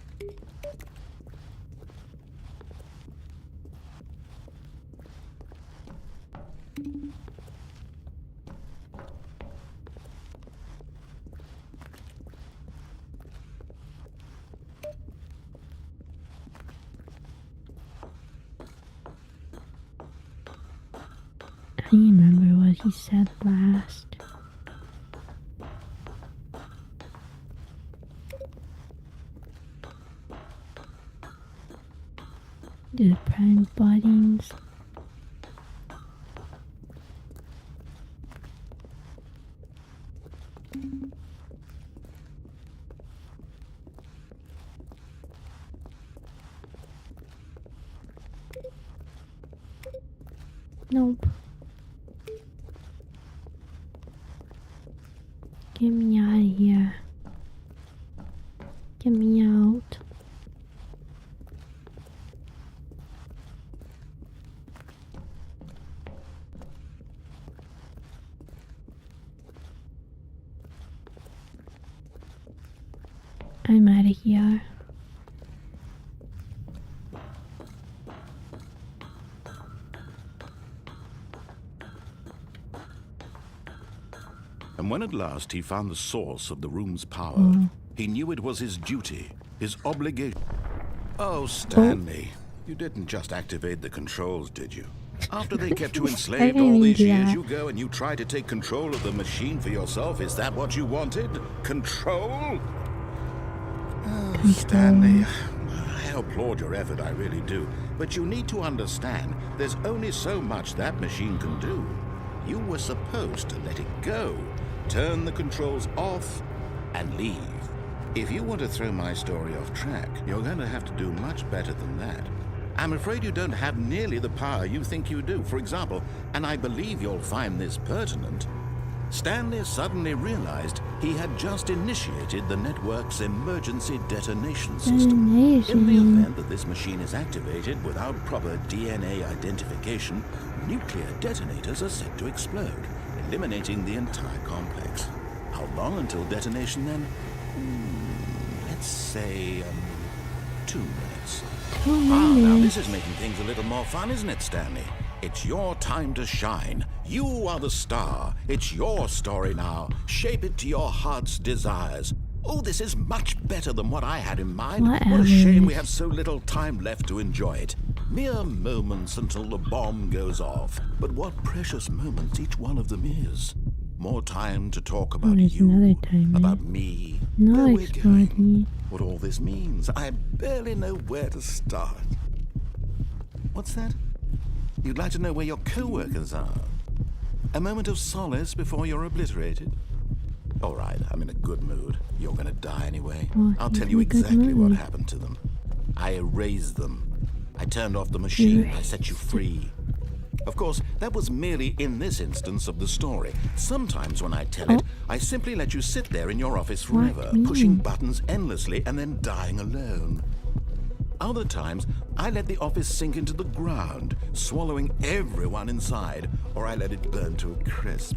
I remember what he said last. The prime buttons. Nope. Get me out of here. Get me out. I'm out of here. And when at last he found the source of the room's power, he knew it was his duty, his obligation. Oh, Stanley, you didn't just activate the controls, did you? After they kept you enslaved all these years, you go and you try to take control of the machine for yourself. Is that what you wanted? Control? Oh, Stanley, I applaud your effort, I really do. But you need to understand, there's only so much that machine can do. You were supposed to let it go, turn the controls off, and leave. If you want to throw my story off track, you're going to have to do much better than that. I'm afraid you don't have nearly the power you think you do. For example, and I believe you'll find this pertinent, Stanley suddenly realized he had just initiated the network's emergency detonation system. In the event that this machine is activated without proper DNA identification, nuclear detonators are set to explode, eliminating the entire complex. How long until detonation then? Let's say 2 minutes. Now this is making things a little more fun, isn't it, Stanley? It's your time to shine. You are the star. It's your story now. Shape it to your heart's desires. Oh, this is much better than what I had in mind. What a shame we have so little time left to enjoy it. Mere moments until the bomb goes off. But what precious moments each one of them is. More time to talk about you, about me, where we're going, what all this means. I barely know where to start. What's that? You'd like to know where your co-workers are? A moment of solace before you're obliterated? All right, I'm in a good mood. You're gonna die anyway. I'll tell you exactly what happened to them. I erased them. I turned off the machine. I set you free. Of course, that was merely in this instance of the story. Sometimes when I tell it, I simply let you sit there in your office forever, pushing buttons endlessly and then dying alone. Other times, I let the office sink into the ground, swallowing everyone inside, or I let it burn to a crisp.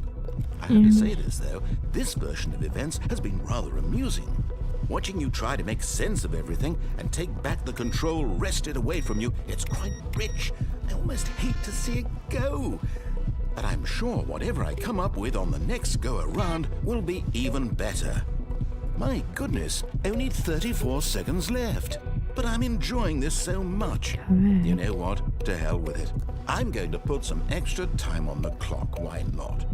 I only say this, though, this version of events has been rather amusing. Watching you try to make sense of everything and take back the control wrested away from you, it's quite rich. I almost hate to see it go. But I'm sure whatever I come up with on the next go-around will be even better. My goodness, only 34 seconds left. But I'm enjoying this so much. You know what? To hell with it. I'm going to put some extra time on the clock. Why not?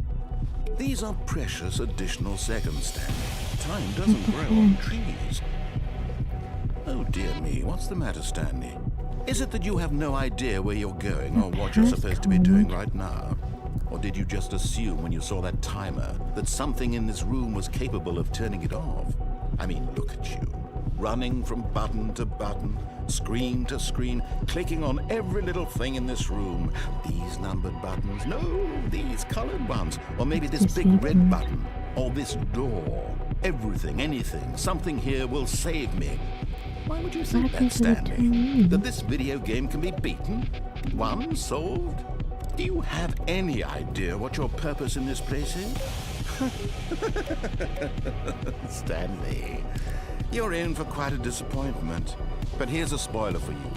These are precious additional seconds, Stanley. Time doesn't grow on trees. Oh dear me, what's the matter, Stanley? Is it that you have no idea where you're going or what you're supposed to be doing right now? Or did you just assume when you saw that timer that something in this room was capable of turning it off? I mean, look at you. Running from button to button, screen to screen, clicking on every little thing in this room. These numbered buttons, no, these colored ones. Or maybe this big red button, or this door. Everything, anything, something here will save me. Why would you think that, Stanley? That this video game can be beaten? Won? Solved? Do you have any idea what your purpose in this place is? Stanley, you're in for quite a disappointment. But here's a spoiler for you.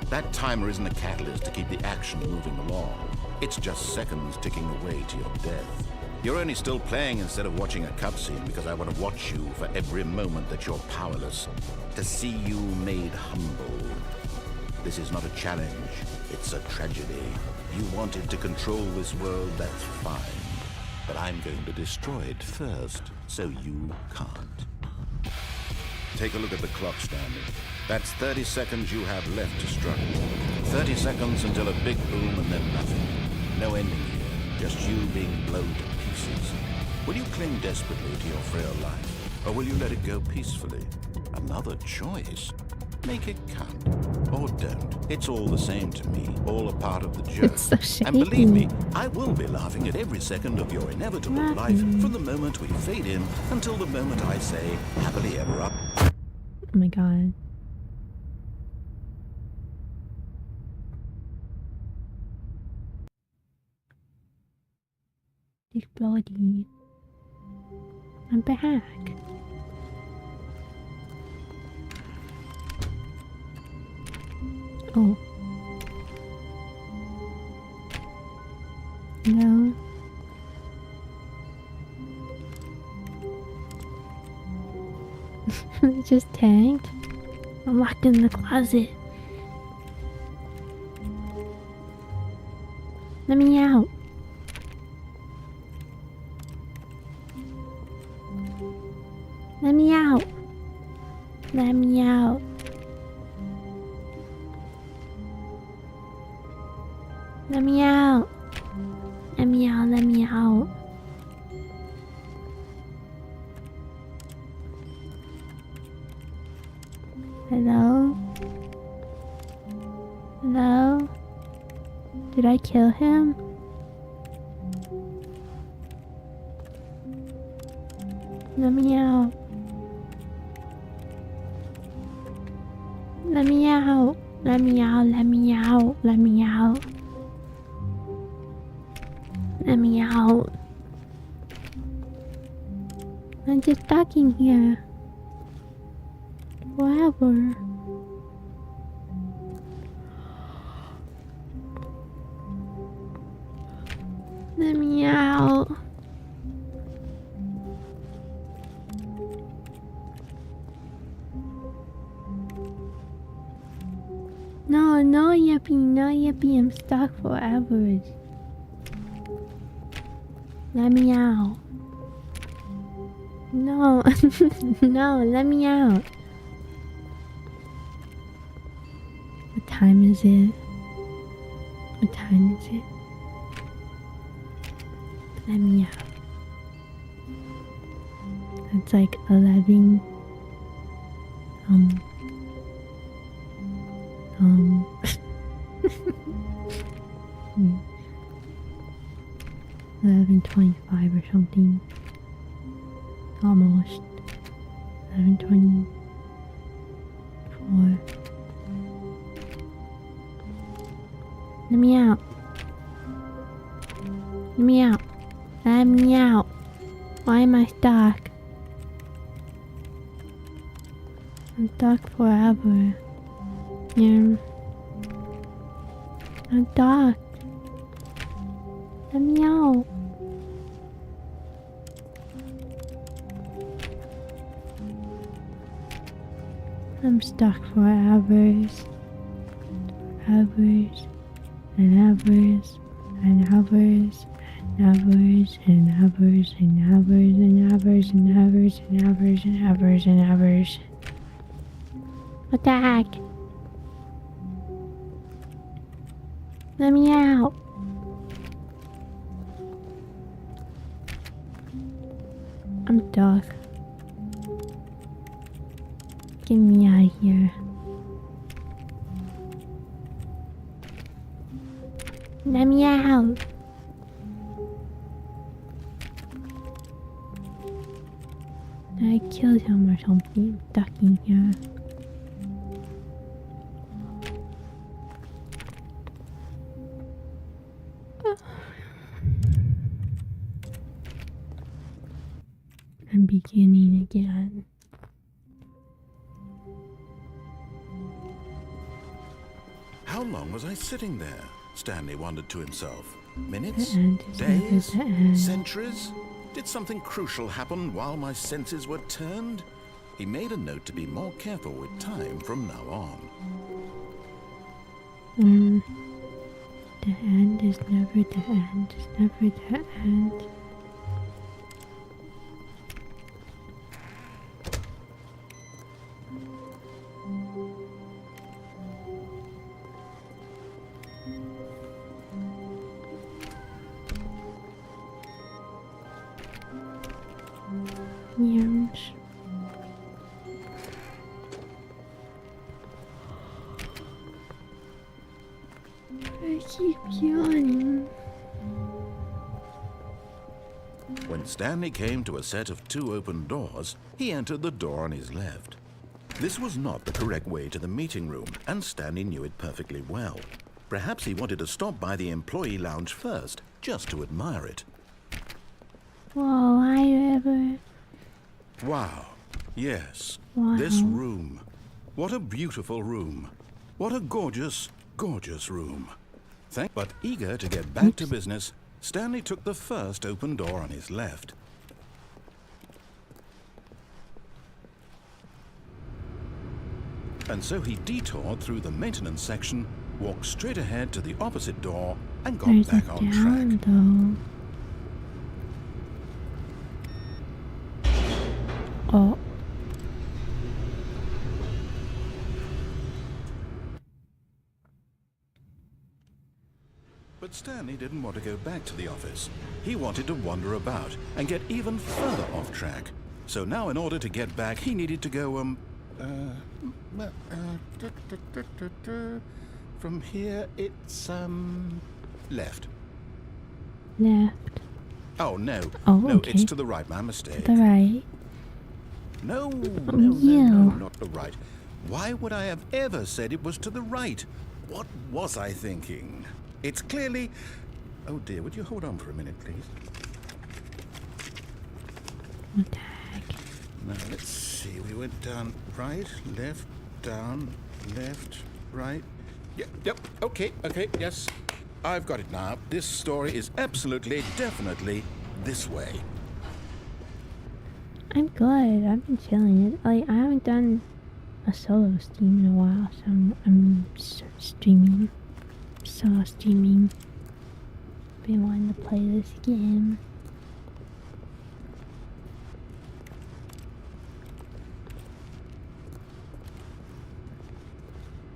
That timer isn't a catalyst to keep the action moving along. It's just seconds ticking away to your death. You're only still playing instead of watching a cutscene because I want to watch you for every moment that you're powerless, to see you made humble. This is not a challenge, it's a tragedy. You wanted to control this world, that's fine. But I'm going to destroy it first, so you can't. Take a look at the clock, Stanley. That's 30 seconds you have left to struggle. 30 seconds until a big boom and then nothing. No ending here, just you being blown to pieces. Will you cling desperately to your frail life, or will you let it go peacefully? Another choice. Make it count, or don't. It's all the same to me, all a part of the joke. It's so shady. And believe me, I will be laughing at every second of your inevitable life from the moment we fade in until the moment I say, happily ever up. Oh my god. Exploding. I'm back. Oh. No. It just tanked. I'm locked in the closet. Let me out. Let me out. Let me out. Let me out. Let me out. Let me out. Hello? Hello? Did I kill him? Let me out. Let me out. Let me out. Let me out. Let me out. Let me out. I'm just stuck in here. Forever. Let me out. No, no yapping, no yapping. I'm stuck forever. Let me out. No, no, let me out. What time is it? What time is it? Let me out. It's like 11. 11:25 or something. Almost. 11:24. Let me out. Let me out. Let me out. Why am I stuck? I'm stuck forever. Yeah. I'm stuck. Let me out. I'm stuck for hours. Hours and hours and hours and hours and hours and hours and hours and hours and hours and hours and hours. What the heck? Let me out. I'm stuck. Get me out of here. Let me out. I killed him or something. I'm stuck in here. I'm beginning again. How long was I sitting there? Stanley wondered to himself. Minutes? The end is never Days? the end. Centuries? Did something crucial happen while my senses were turned? He made a note to be more careful with time from now on. The end is never the end. It's never the end. Yes. I keep yawning. When Stanley came to a set of 2 open doors, he entered the door on his left. This was not the correct way to the meeting room, and Stanley knew it perfectly well. Perhaps he wanted to stop by the employee lounge first, just to admire it. Whoa, I ever. Wow. Yes. Wow. This room. What a beautiful room. What a gorgeous, gorgeous room. But eager to get back to business, Stanley took the first open door on his left. And so he detoured through the maintenance section, walked straight ahead to the opposite door, and got There's back a on down track. though. Oh. But Stanley didn't want to go back to the office. He wanted to wander about and get even further off track. So now in order to get back, he needed to go, from here it's, Left. Left. Oh, no. Oh, no, okay. it's to the right. My mistake. To the right. No, Oh, no, you. not the right. Why would I have ever said it was to the right? What was I thinking? It's clearly... Oh dear, would you hold on for a minute, please? What the heck? Now, let's see. We went down right, left, down, left, right. Yep, okay, yes. I've got it now. This story is absolutely, definitely this way. I'm good. I've been chilling. Like, I haven't done a solo stream in a while, so I'm streaming. Solo streaming. Been wanting to play this game.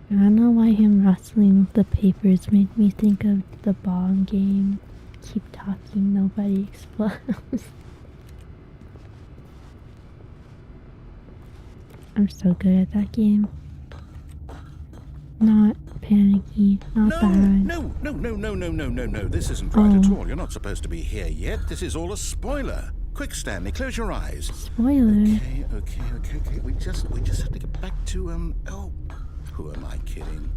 I don't know why him wrestling with the papers made me think of the bomb game. Keep talking, nobody explodes. I'm so good at that game. Not panicky, not bad. No. This isn't right at all. You're not supposed to be here yet. This is all a spoiler. Quick, Stanley, close your eyes. Spoiler. Okay. We just have to get back to, oh, who am I kidding?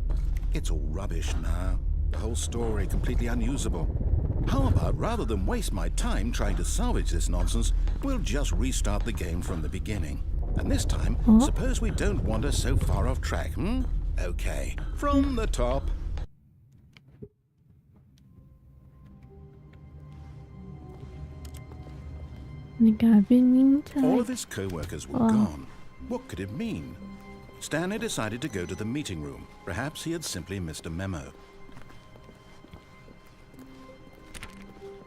It's all rubbish now. The whole story completely unusable. How about, rather than waste my time trying to salvage this nonsense, we'll just restart the game from the beginning. And this time, suppose we don't wander so far off track, Okay, from the top. Like, I've been meaning to, All of his co-workers were gone. What could it mean? Stanley decided to go to the meeting room. Perhaps he had simply missed a memo.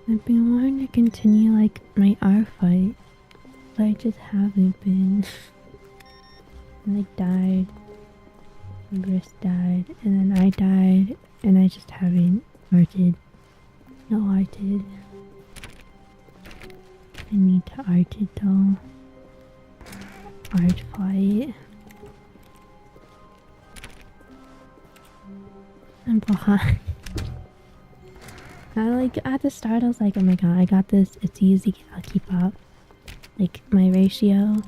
I've been wanting to continue, like, my R fight, but I just haven't been. I, like, died. Bruce died, and then I died, and I just haven't arted. No arted. I need to art it though. Art fight. I'm behind. Like, at the start I was like, oh my god, I got this, it's easy, I'll keep up. Like, my ratio,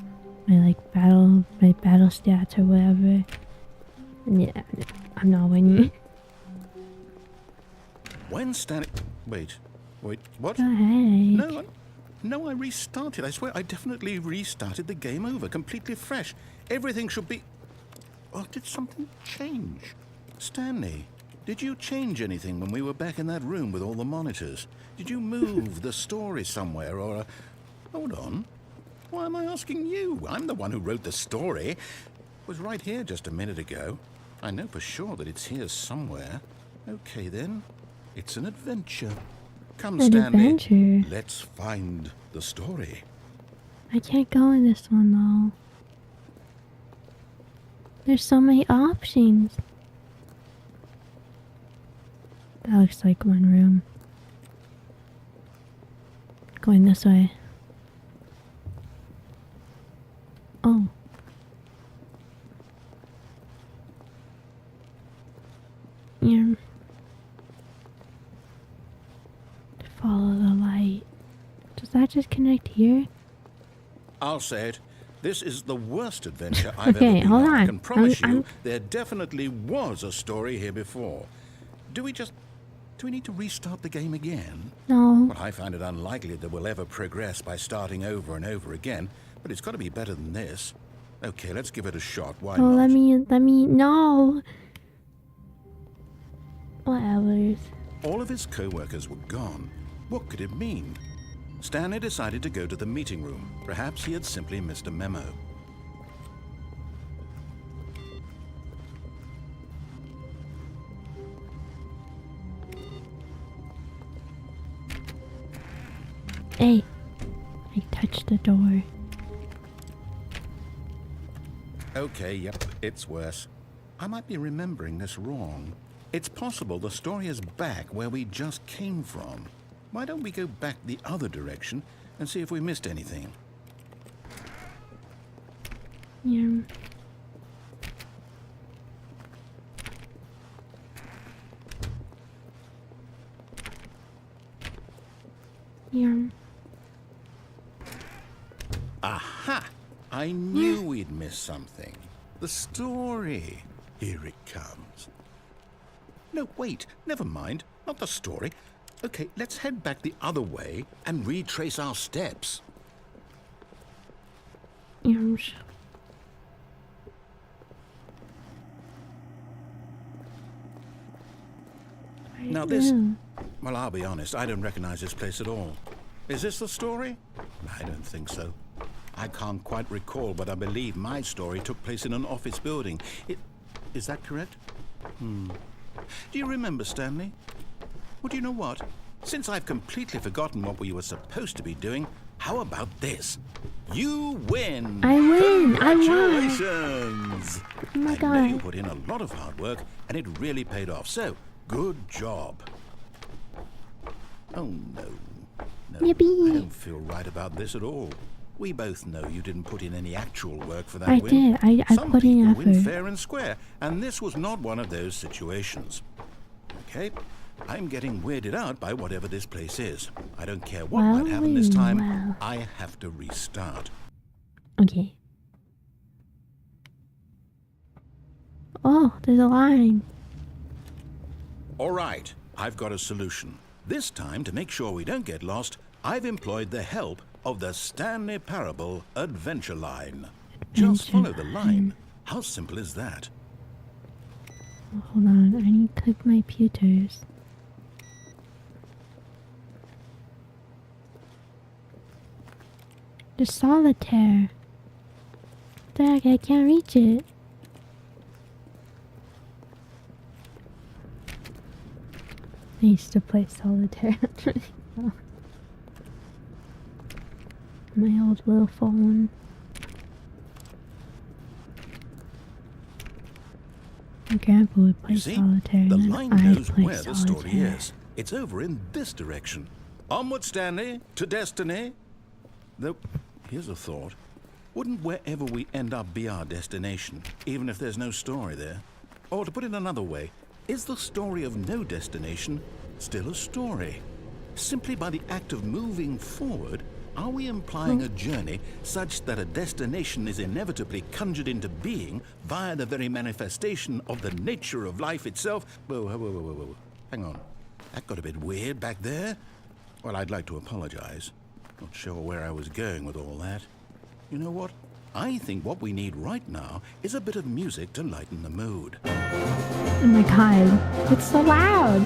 my battle stats or whatever. And yeah, I'm not winning. When Stanley... Wait, what? Go ahead. No, I restarted. I swear, I definitely restarted the game over, completely fresh. Everything should be... Oh, did something change? Stanley, did you change anything when we were back in that room with all the monitors? Did you move the story somewhere, or... Hold on. Why am I asking you? I'm the one who wrote the story. It was right here just a minute ago. I know for sure that it's here somewhere. Okay, then. It's an adventure. Come, Stanley. Adventure? Let's find the story. I can't go in this one, though. There's so many options. That looks like one room. Going this way. Oh. Yeah. Follow the light. Does that just connect here? I'll say it. This is the worst adventure I've Okay, ever been hold on. I on. can promise you there definitely was a story here before. Do we need to restart the game again? No. Well, I find it unlikely that we'll ever progress by starting over and over again, but it's got to be better than this. Okay, let's give it a shot. Why Oh, not? let me, no. Whatever. All of his co-workers were gone. What could it mean? Stanley decided to go to the meeting room. Perhaps he had simply missed a memo. Hey, I touched the door. Okay, yep, it's worse. I might be remembering this wrong. It's possible the story is back where we just came from. Why don't we go back the other direction and see if we missed anything? Yeah. Yeah. Aha! I knew we'd miss something. The story. Here it comes. No, wait. Never mind. Not the story. Okay, let's head back the other way and retrace our steps. Yeah. Now this... Well, I'll be honest, I don't recognize this place at all. Is this the story? I don't think so. I can't quite recall, but I believe my story took place in an office building. Is that correct? Do you remember, Stanley? Well, do you know what? Since I've completely forgotten what we were supposed to be doing, how about this? You win! I win! I won! Congratulations! Oh my I God. know you put in a lot of hard work, and it really paid off. So, good job. Oh, no. No, Yippee. I don't feel right about this at all. We both know you didn't put in any actual work for that I win. did. I Some put in people win effort. fair and square, and this was not one of those situations. Okay? I'm getting weirded out by whatever this place is. I don't care what might happen this time. Well. I have to restart. Okay. Oh, there's a line. All right, I've got a solution. This time, to make sure we don't get lost, I've employed the help of the Stanley Parable Adventure Line. Just follow the line. How simple is that? Oh, hold on, I need to click my pewters. The solitaire. Dag, I can't reach it. I used to play solitaire. My old little phone. My grandpa would play You see, solitaire, the and line then I'd knows play where the story solitaire. is. It's over in this direction. Onward, Stanley, to destiny. Though, here's a thought. Wouldn't wherever we end up be our destination, even if there's no story there? Or to put it another way, is the story of no destination still a story? Simply by the act of moving forward, are we implying a journey such that a destination is inevitably conjured into being via the very manifestation of the nature of life itself? Whoa. Hang on. That got a bit weird back there. Well, I'd like to apologize. Not sure where I was going with all that. You know what? I think what we need right now is a bit of music to lighten the mood. Oh my god, it's so loud!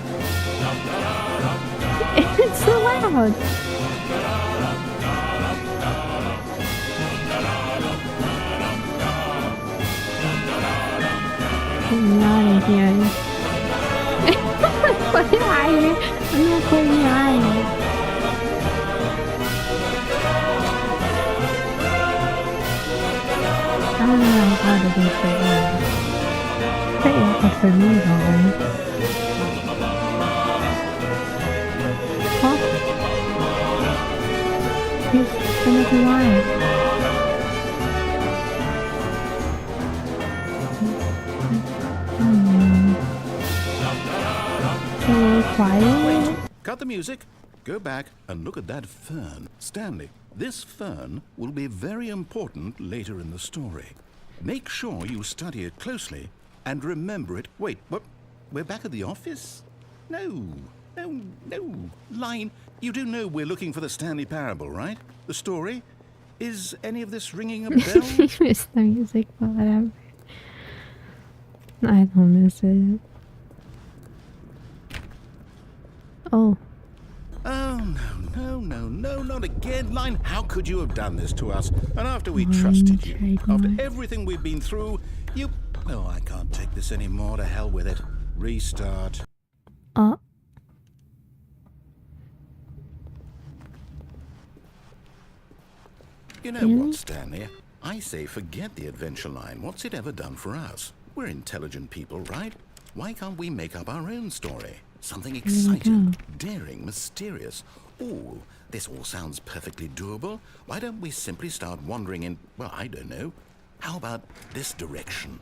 It's so loud! Get me out of here. Put it higher. I'm not putting it higher. I don't know how to do for you. Pretty awful for me, though. Huh? Here's another line. Quiet. Cut the music. Go back and look at that fern. Stanley, this fern will be very important later in the story. Make sure you study it closely and remember it. Wait, what? We're back at the office? No. Line, you do know we're looking for the Stanley Parable, right? The story? Is any of this ringing a bell? I miss the music, but whatever. I don't miss it. Oh. Oh, no, not again. Line, how could you have done this to us? And after we trusted you, after everything we've been through, you... Oh, I can't take this anymore. To hell with it. Restart. You know what, Stanley? I say forget the adventure line. What's it ever done for us? We're intelligent people, right? Why can't we make up our own story? Something exciting, daring, mysterious. Oh, this all sounds perfectly doable. Why don't we simply start wandering in, well, I don't know. How about this direction?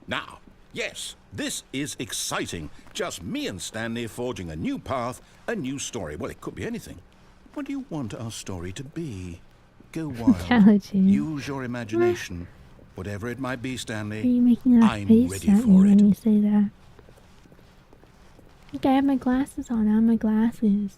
Now, Yes, this is exciting. Just me and Stanley forging a new path, a new story. Well, it could be anything. What do you want our story to be? Go wild. Intelligent. Use your imagination. Whatever it might be, Stanley. Are you making that I'm face ready at me for when it. you say that? Look, I have my glasses on. I have my glasses.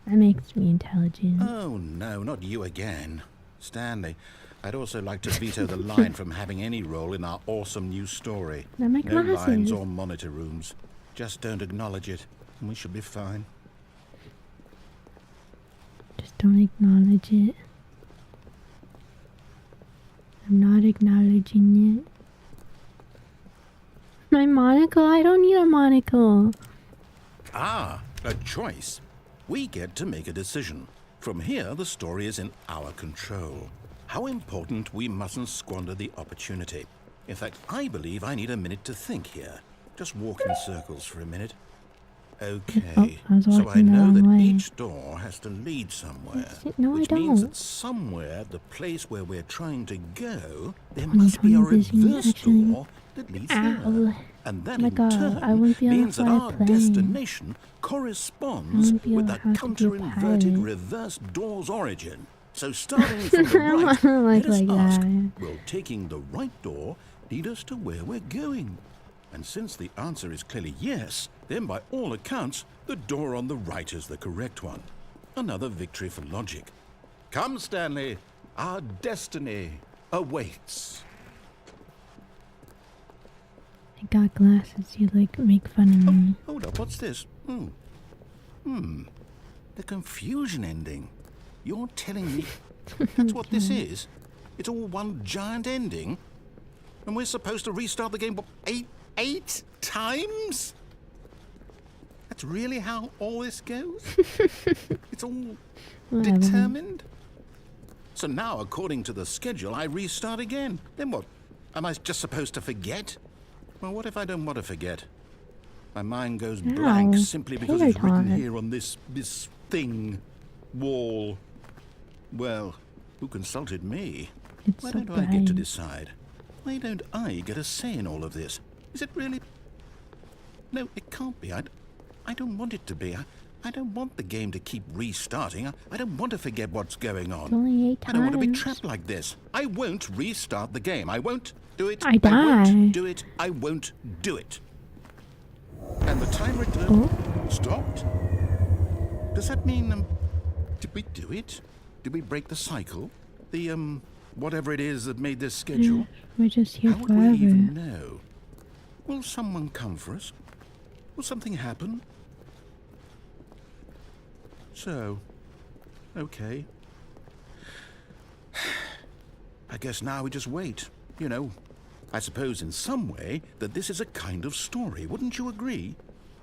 That makes me intelligent. Oh, no, not you again. Stanley, I'd also like to veto the line from having any role in our awesome new story. Now my No glasses. lines or monitor rooms. Just don't acknowledge it, and we should be fine. Just don't acknowledge it. I'm not acknowledging it. My monocle? I don't need a monocle. Ah, a choice. We get to make a decision. From here, the story is in our control. How important we mustn't squander the opportunity. In fact, I believe I need a minute to think here. Just walk in circles for a minute. Okay, I was so I walking the know wrong that way. each door has to lead somewhere. No, which I means don't. that somewhere, the place where we're trying to go, there must be a 2020 vision, reverse actually. door that leads Ow. there. And that Oh my in God, turn I won't be able to means that fly a our plane. destination corresponds won't be with able the to have to be a counter-inverted pirate. reverse door's origin. So starting from the I right, wanna let look us like ask, that. will taking the right door lead us to where we're going? And since the answer is clearly yes, then by all accounts, the door on the right is the correct one. Another victory for logic. Come, Stanley, our destiny awaits. I got glasses. You like make fun of me. Hold up, what's this? The confusion ending. You're telling me that's what this is? It's all one giant ending? And we're supposed to restart the game, what, eight times? That's really how all this goes? It's all Whatever. determined? So now, according to the schedule, I restart again. Then what? Am I just supposed to forget? Well, what if I don't want to forget? My mind goes blank Ow, simply because it's written Peloton. here on this thing, wall. Well, who consulted me? It's Why so don't I get to bright. decide? Why don't I get a say in all of this? Is it really? No, it can't be. I don't want it to be. I don't want the game to keep restarting. I don't want to forget what's going on. It's only 8 times. I don't want to be trapped like this. I won't restart the game. I won't do it. I die. won't do it. I won't do it. And the timer stopped. Does that mean, did we do it? Did we break the cycle? The, whatever it is that made this schedule? We're just here How would forever. we even know? Will someone come for us? Will something happen? So, okay. I guess now we just wait. You know, I suppose in some way that this is a kind of story. Wouldn't you agree?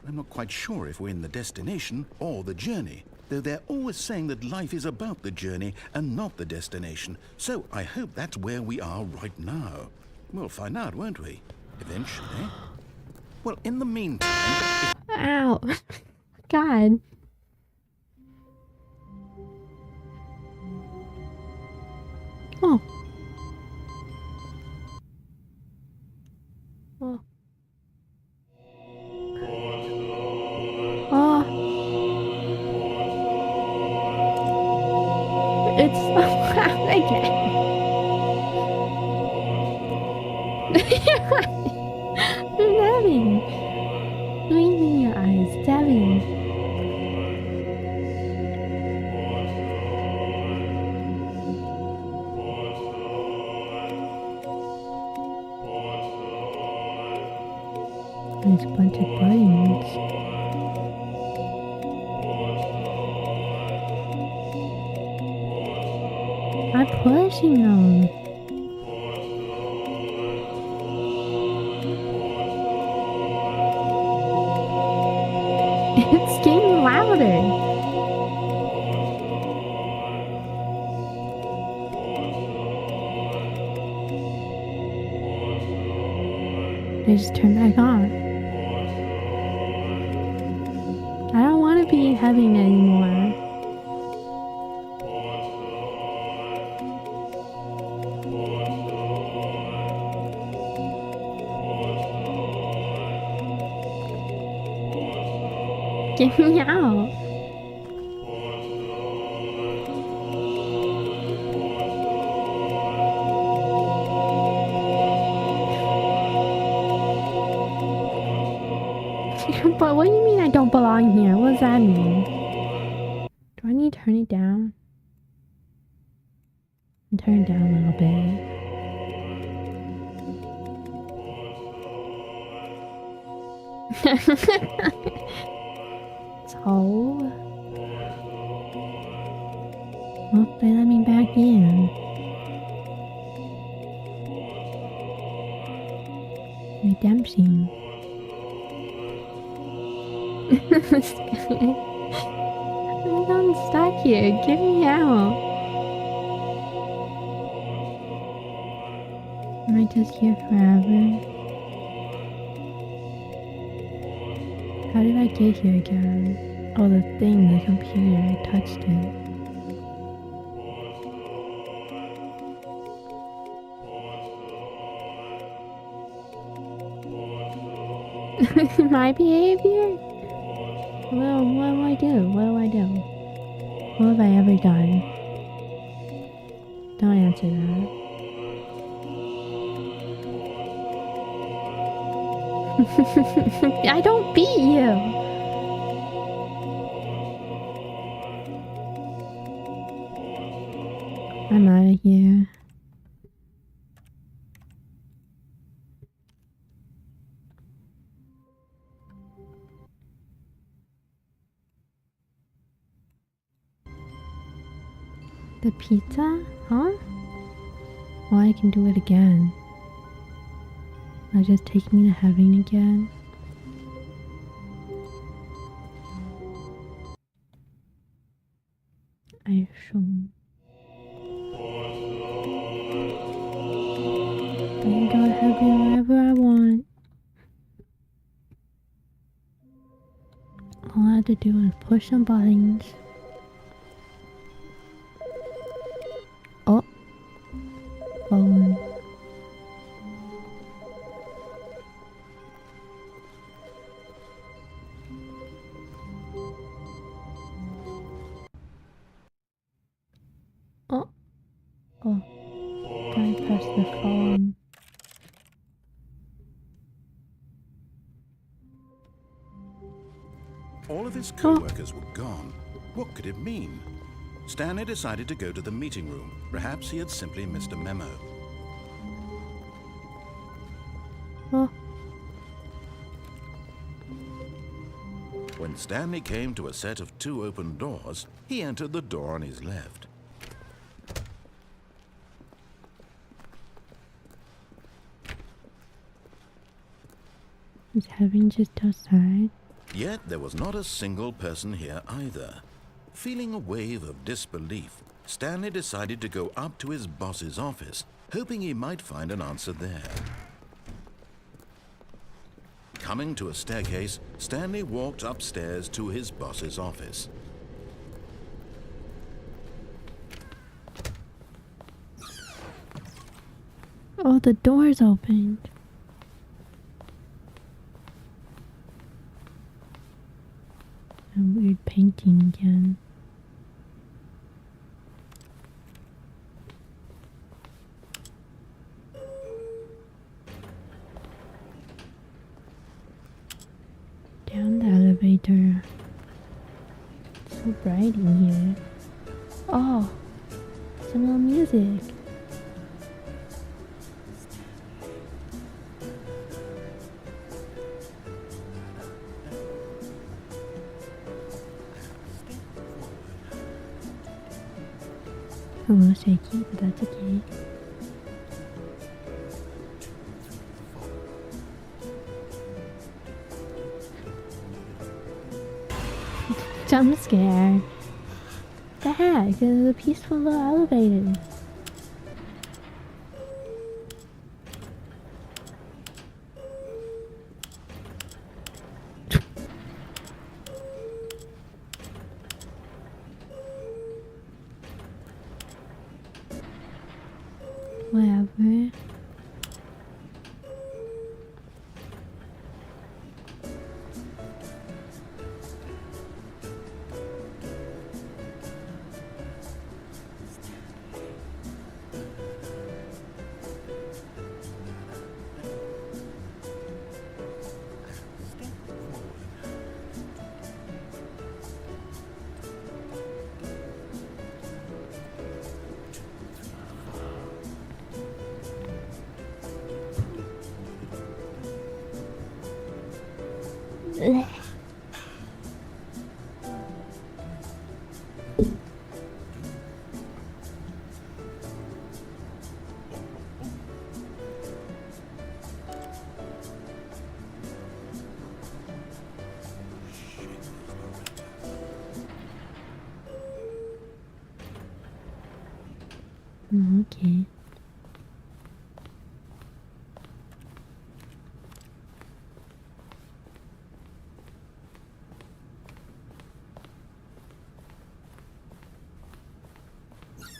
I'm not quite sure if we're in the destination or the journey, though they're always saying that life is about the journey and not the destination. So I hope that's where we are right now. We'll find out, won't we? Eventually. Well, in the meantime... Ow. God. Oh. Oh. Oh. It's again. Stabbing. Squeeze in your eyes. Stabbing. There's a bunch of buttons. I'm pushing them. It's getting louder. They just turn back on. I don't want to be in heaven anymore. Get me out. But what do you mean I don't belong here? What does that mean? Do I need to turn it down? Turn it down a little bit. So, well, they let me back in. Redemption. I'm stuck here. Get me out. Am I just here forever? How did I get here again? Oh, the thing, the computer. I touched it. My behavior? Well, what do I do? What do I do? What have I ever done? Don't answer that. I don't beat you! I'm out of here. The pizza? Huh? Well, I can do it again. Will just take me to heaven again? I can go to heaven wherever I want. All I have to do is push some buttons. Oh. Phone. Oh. Oh. Gotta press the phone. All of his co-workers were gone. What could it mean? Stanley decided to go to the meeting room. Perhaps he had simply missed a memo. Oh. When Stanley came to a set of 2 open doors, he entered the door on his left. Is heaven just outside? Yet there was not a single person here either. Feeling a wave of disbelief, Stanley decided to go up to his boss's office, hoping he might find an answer there. Coming to a staircase, Stanley walked upstairs to his boss's office. Oh, the door's opened. A weird painting again. Down the elevator. It's so bright in here. Oh, some little music. A little shaky, but that's okay. Jump scare. The heck? It's a peaceful little elevator. Whatever. Ugh. Okay.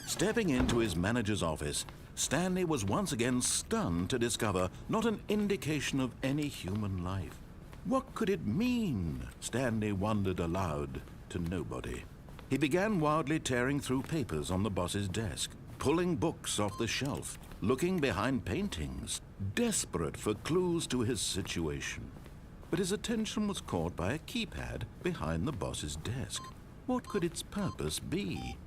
Stepping into his manager's office, Stanley was once again stunned to discover not an indication of any human life. What could it mean? Stanley wondered aloud to nobody. He began wildly tearing through papers on the boss's desk, pulling books off the shelf, looking behind paintings, desperate for clues to his situation. But his attention was caught by a keypad behind the boss's desk. What could its purpose be?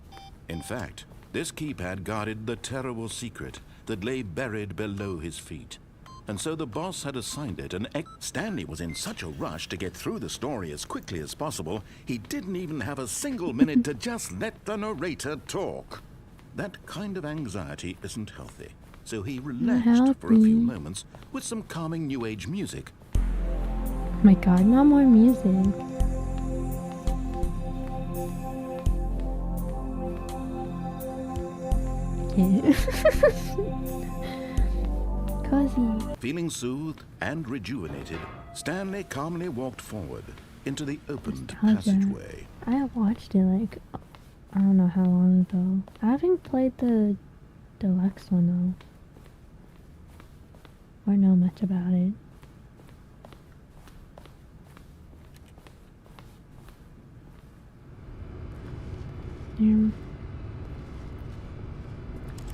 In fact, this keypad guarded the terrible secret that lay buried below his feet. And so the boss had assigned it Stanley was in such a rush to get through the story as quickly as possible, he didn't even have a single minute to just let the narrator talk. That kind of anxiety isn't healthy, so he relaxed for a few moments with some calming New Age music. Oh my god, not more music. Cozy. Feeling soothed and rejuvenated, Stanley calmly walked forward into the opened passageway. I watched it like, I don't know how long ago. I haven't played the deluxe one though, or know much about it.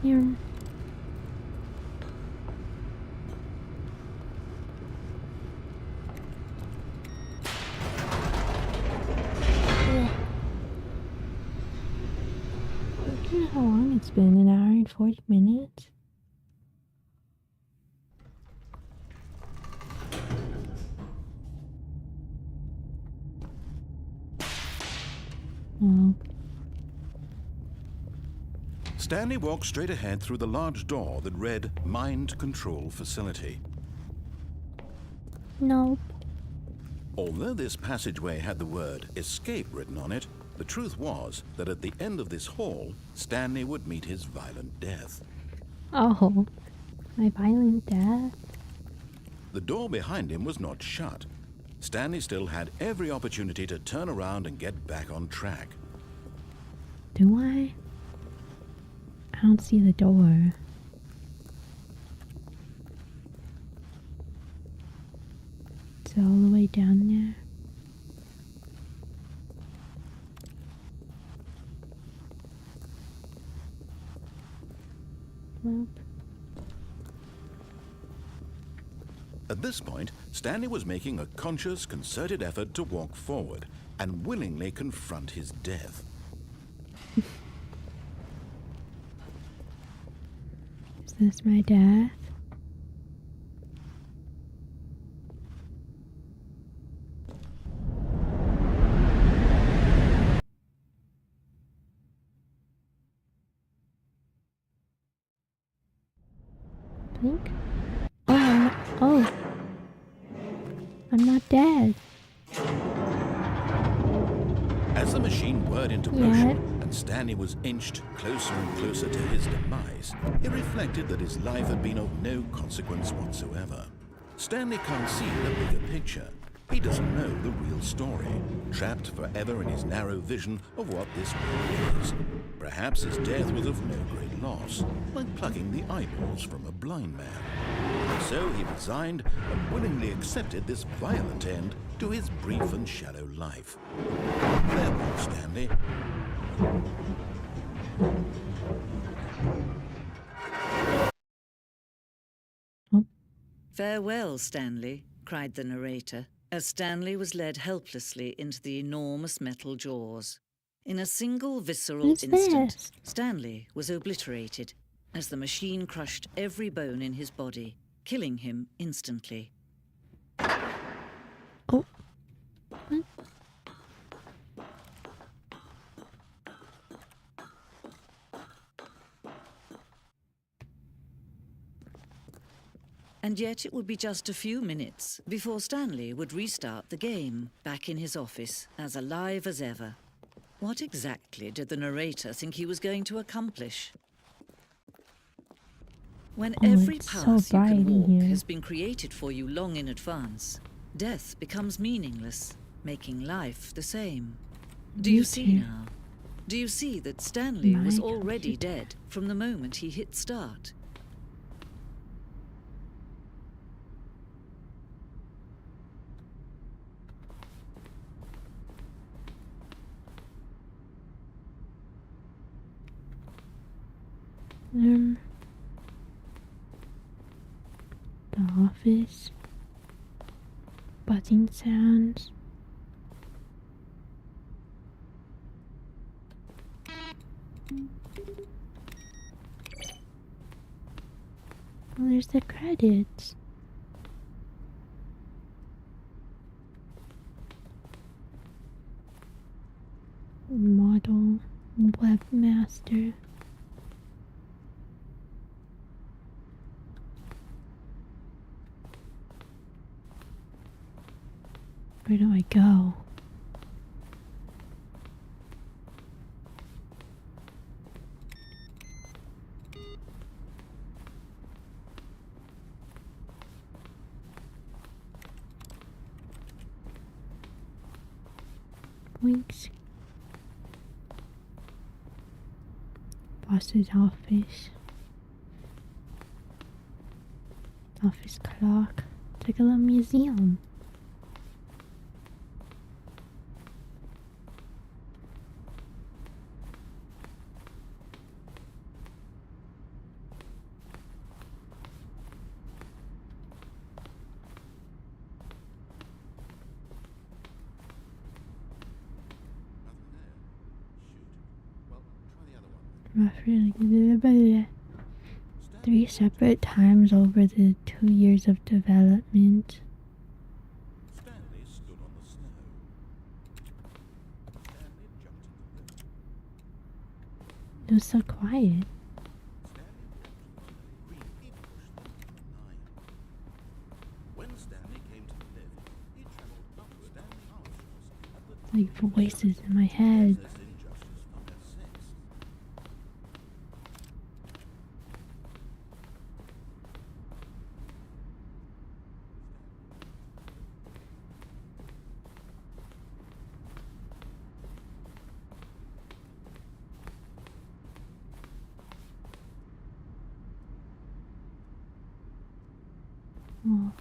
Here. I don't know how long it's been, an hour and 40 minutes? Well. Stanley walked straight ahead through the large door that read Mind Control Facility. Nope. Although this passageway had the word escape written on it, the truth was that at the end of this hall, Stanley would meet his violent death. Oh, my violent death? The door behind him was not shut. Stanley still had every opportunity to turn around and get back on track. Do I? I don't see the door. It's all the way down there. Nope. At this point, Stanley was making a conscious, concerted effort to walk forward and willingly confront his death. Is this my death? Blink? Oh. I'm not dead. As the machine whirred into motion and Stanley was inched closer and closer to his demise, he reflected that his life had been of no consequence whatsoever. Stanley can't see the bigger picture. He doesn't know the real story, trapped forever in his narrow vision of what this world is. Perhaps his death was of no great loss, like plucking the eyeballs from a blind man. So he resigned and willingly accepted this violent end to his brief and shallow life. Farewell, Stanley. Farewell, Stanley, cried the narrator, as Stanley was led helplessly into the enormous metal jaws. In a single visceral instant, Stanley was obliterated as the machine crushed every bone in his body, killing him instantly. Oh. What? And yet it would be just a few minutes before Stanley would restart the game, back in his office, as alive as ever. What exactly did the narrator think he was going to accomplish? When every It's so path you bright can in walk here. has been created for you long in advance, death becomes meaningless, making life the same. Do you see now? Do you see that Stanley was already dead from the moment he hit start? The office. Buzzing sounds. Oh, there's the credits. Model, webmaster. Where do I go? Winks. Boss's office. Office clock. It's like a little museum. Three separate times over the 2 years of development. Stanley stood on the snow. Stanley jumped in the river. It was so quiet. Stanley walked on the green. He pushed the number 9. When Stanley came to the lift, he traveled upward. Stanley asked at the Like voices in my head. There's injustice from their sex. Oh.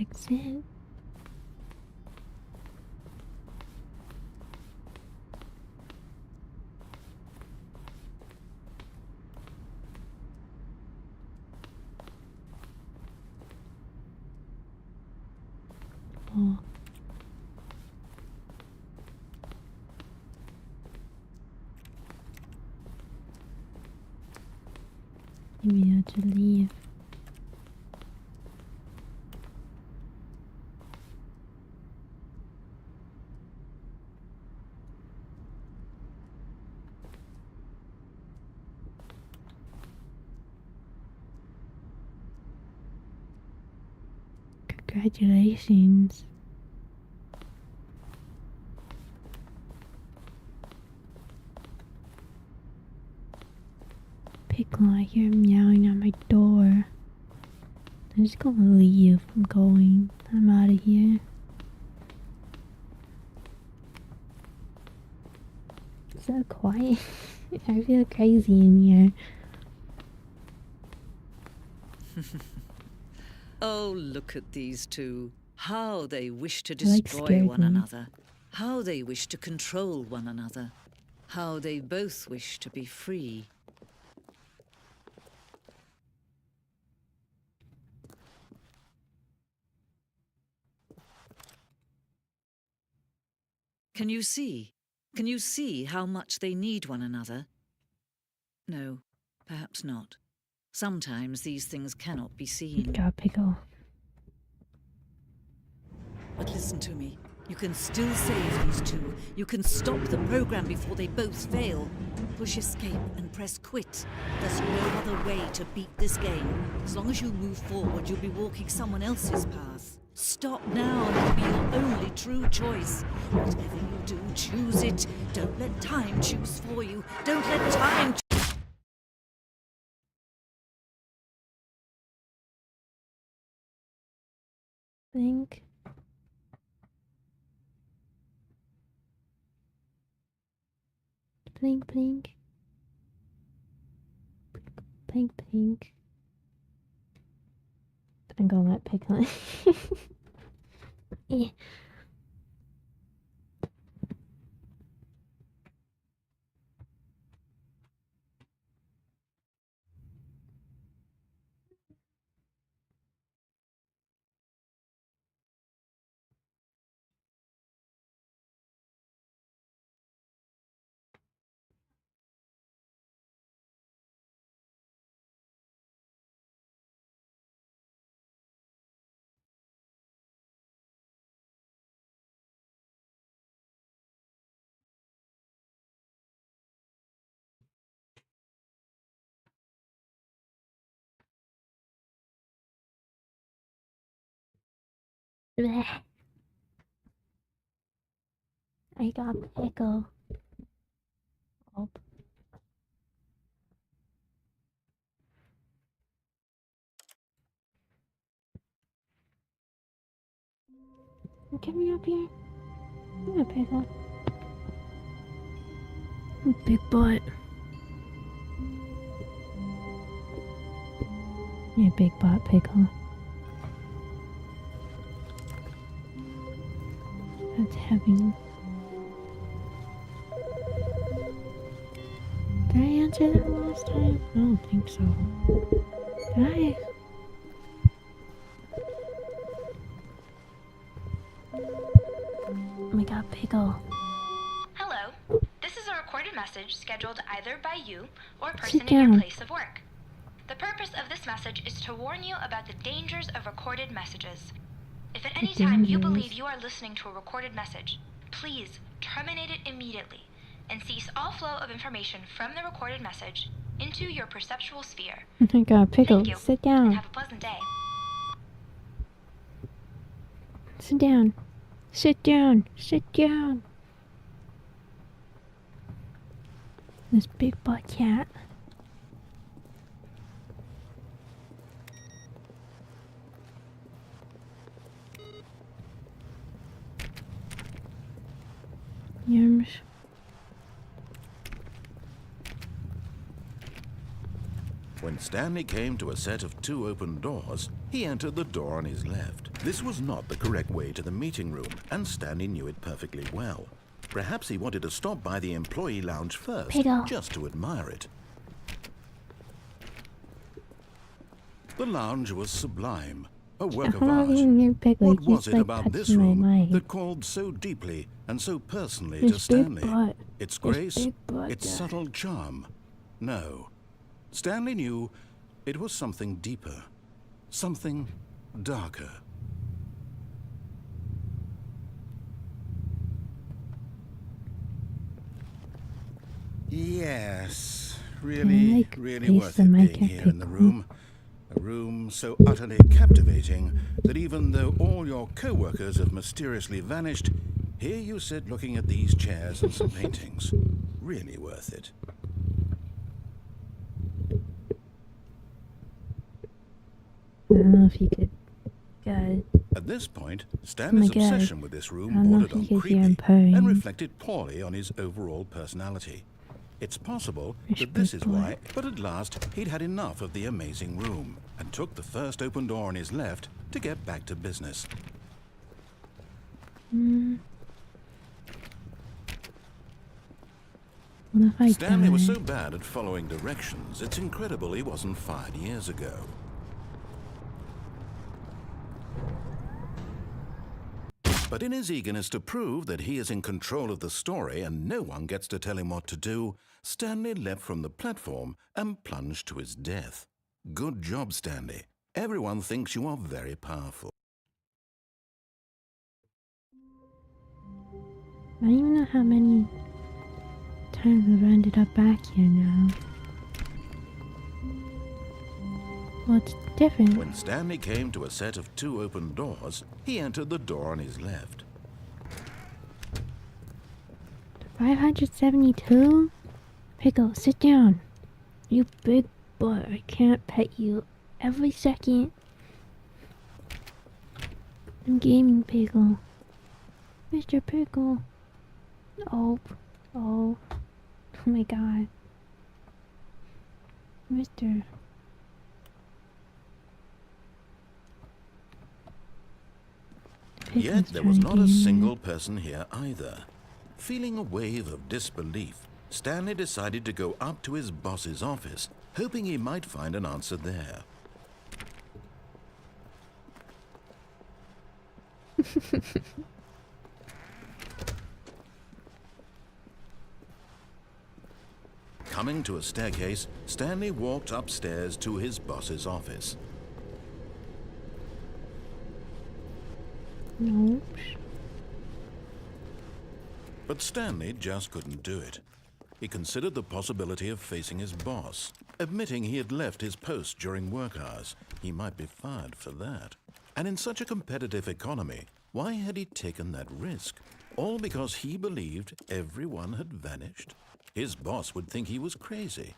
Exit. Oh. Maybe I have to leave. Congratulations. Pickle, I hear him meowing at my door. I'm just gonna leave. I'm going. I'm out of here. It's so quiet. I feel crazy in here. Oh, look at these two. How they wish to like destroy scared one me. another. How they wish to control one another. How they both wish to be free. Can you see? Can you see how much they need one another? No, perhaps not. Sometimes these things cannot be seen. God, pickle. But listen to me. You can still save these two. You can stop the program before they both fail. Push escape and press quit. There's no other way to beat this game. As long as you move forward, you'll be walking someone else's path. Stop now and it'll be your only true choice. Whatever you do, choose it. Don't let time choose for you. Don't let time Blink. Blink, blink. Blink, blink. I'm gonna let Pickle. Yeah. Bleh. I got Pickle. Oh. Get me up here. Come on, Pickle. Big butt. Yeah, big butt, Pickle. That's heavy. Did I answer that last time? I don't think so. Did I? Oh my god, Pickle. Hello. This is a recorded message scheduled either by you or a person Sit in your down. place of work. The purpose of this message is to warn you about the dangers of recorded messages. If at any time you believe you are listening to a recorded message, please terminate it immediately and cease all flow of information from the recorded message into your perceptual sphere. Oh my god, Pickle, Thank you, sit and down. have a pleasant day. Sit down. Sit down. Sit down. This big butt cat. Yums. When Stanley came to a set of 2 open doors, he entered the door on his left. This was not the correct way to the meeting room, and Stanley knew it perfectly well. Perhaps he wanted to stop by the employee lounge first, Pickle. just to admire it. The lounge was sublime, a work of art. Pickle, What was it about this room leg? that called so deeply and so personally His to big Stanley? butt. Its His grace, big butt, its yeah. subtle charm? No. Stanley knew it was something deeper, something darker. Yes, really, really worth it being here in the room. A room so utterly captivating that even though all your co-workers have mysteriously vanished, here you sit looking at these chairs and some paintings. Really worth it. I don't know if you could. God. At this point, Stanley's God. obsession with this I room don't know bordered if on you could hear him creepy and purring. reflected poorly on his overall personality. It's possible His that this big is why, butt. but at last he'd had enough of the amazing room and took the first open door on his left to get back to business. What if I Stanley was die? so bad at following directions, it's incredible he wasn't fired years ago. But But in his eagerness to prove that he is in control of the story and no one gets to tell him what to do, Stanley leapt from the platform and plunged to his death. Good job, Stanley. Everyone thinks you are very powerful. I don't even know how many times I've ended up back here now. Well, it's different. When Stanley came to a set of 2 open doors, he entered the door on his left. 572? Pickle, sit down. You big boy, I can't pet you every second. I'm gaming, Pickle. Mr. Pickle. Oh. Oh my god. Mr. Yet there was not a single person here either. Feeling a wave of disbelief, Stanley decided to go up to his boss's office, hoping he might find an answer there. Coming to a staircase, Stanley walked upstairs to his boss's office. No. But Stanley just couldn't do it. He considered the possibility of facing his boss. Admitting he had left his post during work hours, he might be fired for that. And in such a competitive economy, why had he taken that risk? All because he believed everyone had vanished? His boss would think he was crazy.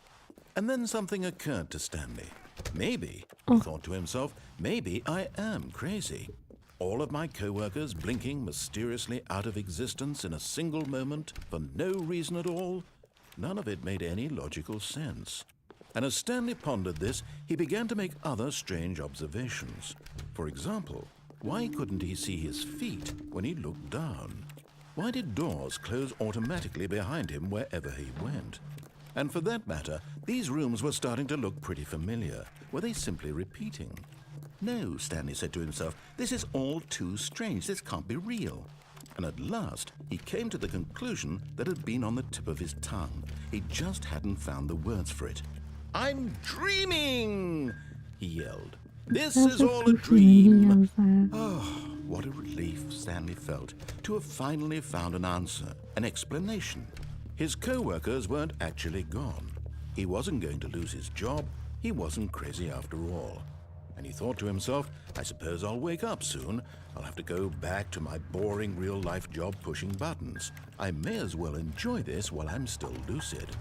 And then something occurred to Stanley. Maybe, he thought to himself, maybe I am crazy. All of my co-workers blinking mysteriously out of existence in a single moment for no reason at all? None of it made any logical sense. And as Stanley pondered this, he began to make other strange observations. For example, why couldn't he see his feet when he looked down? Why did doors close automatically behind him wherever he went? And for that matter, these rooms were starting to look pretty familiar. Were they simply repeating? No, Stanley said to himself, this is all too strange. This can't be real. And at last, he came to the conclusion that had been on the tip of his tongue. He just hadn't found the words for it. I'm dreaming, he yelled. This is all a dream. Oh, what a relief Stanley felt to have finally found an answer, an explanation. His co-workers weren't actually gone. He wasn't going to lose his job. He wasn't crazy after all. And he thought to himself, I suppose I'll wake up soon. I'll have to go back to my boring real-life job pushing buttons. I may as well enjoy this while I'm still lucid.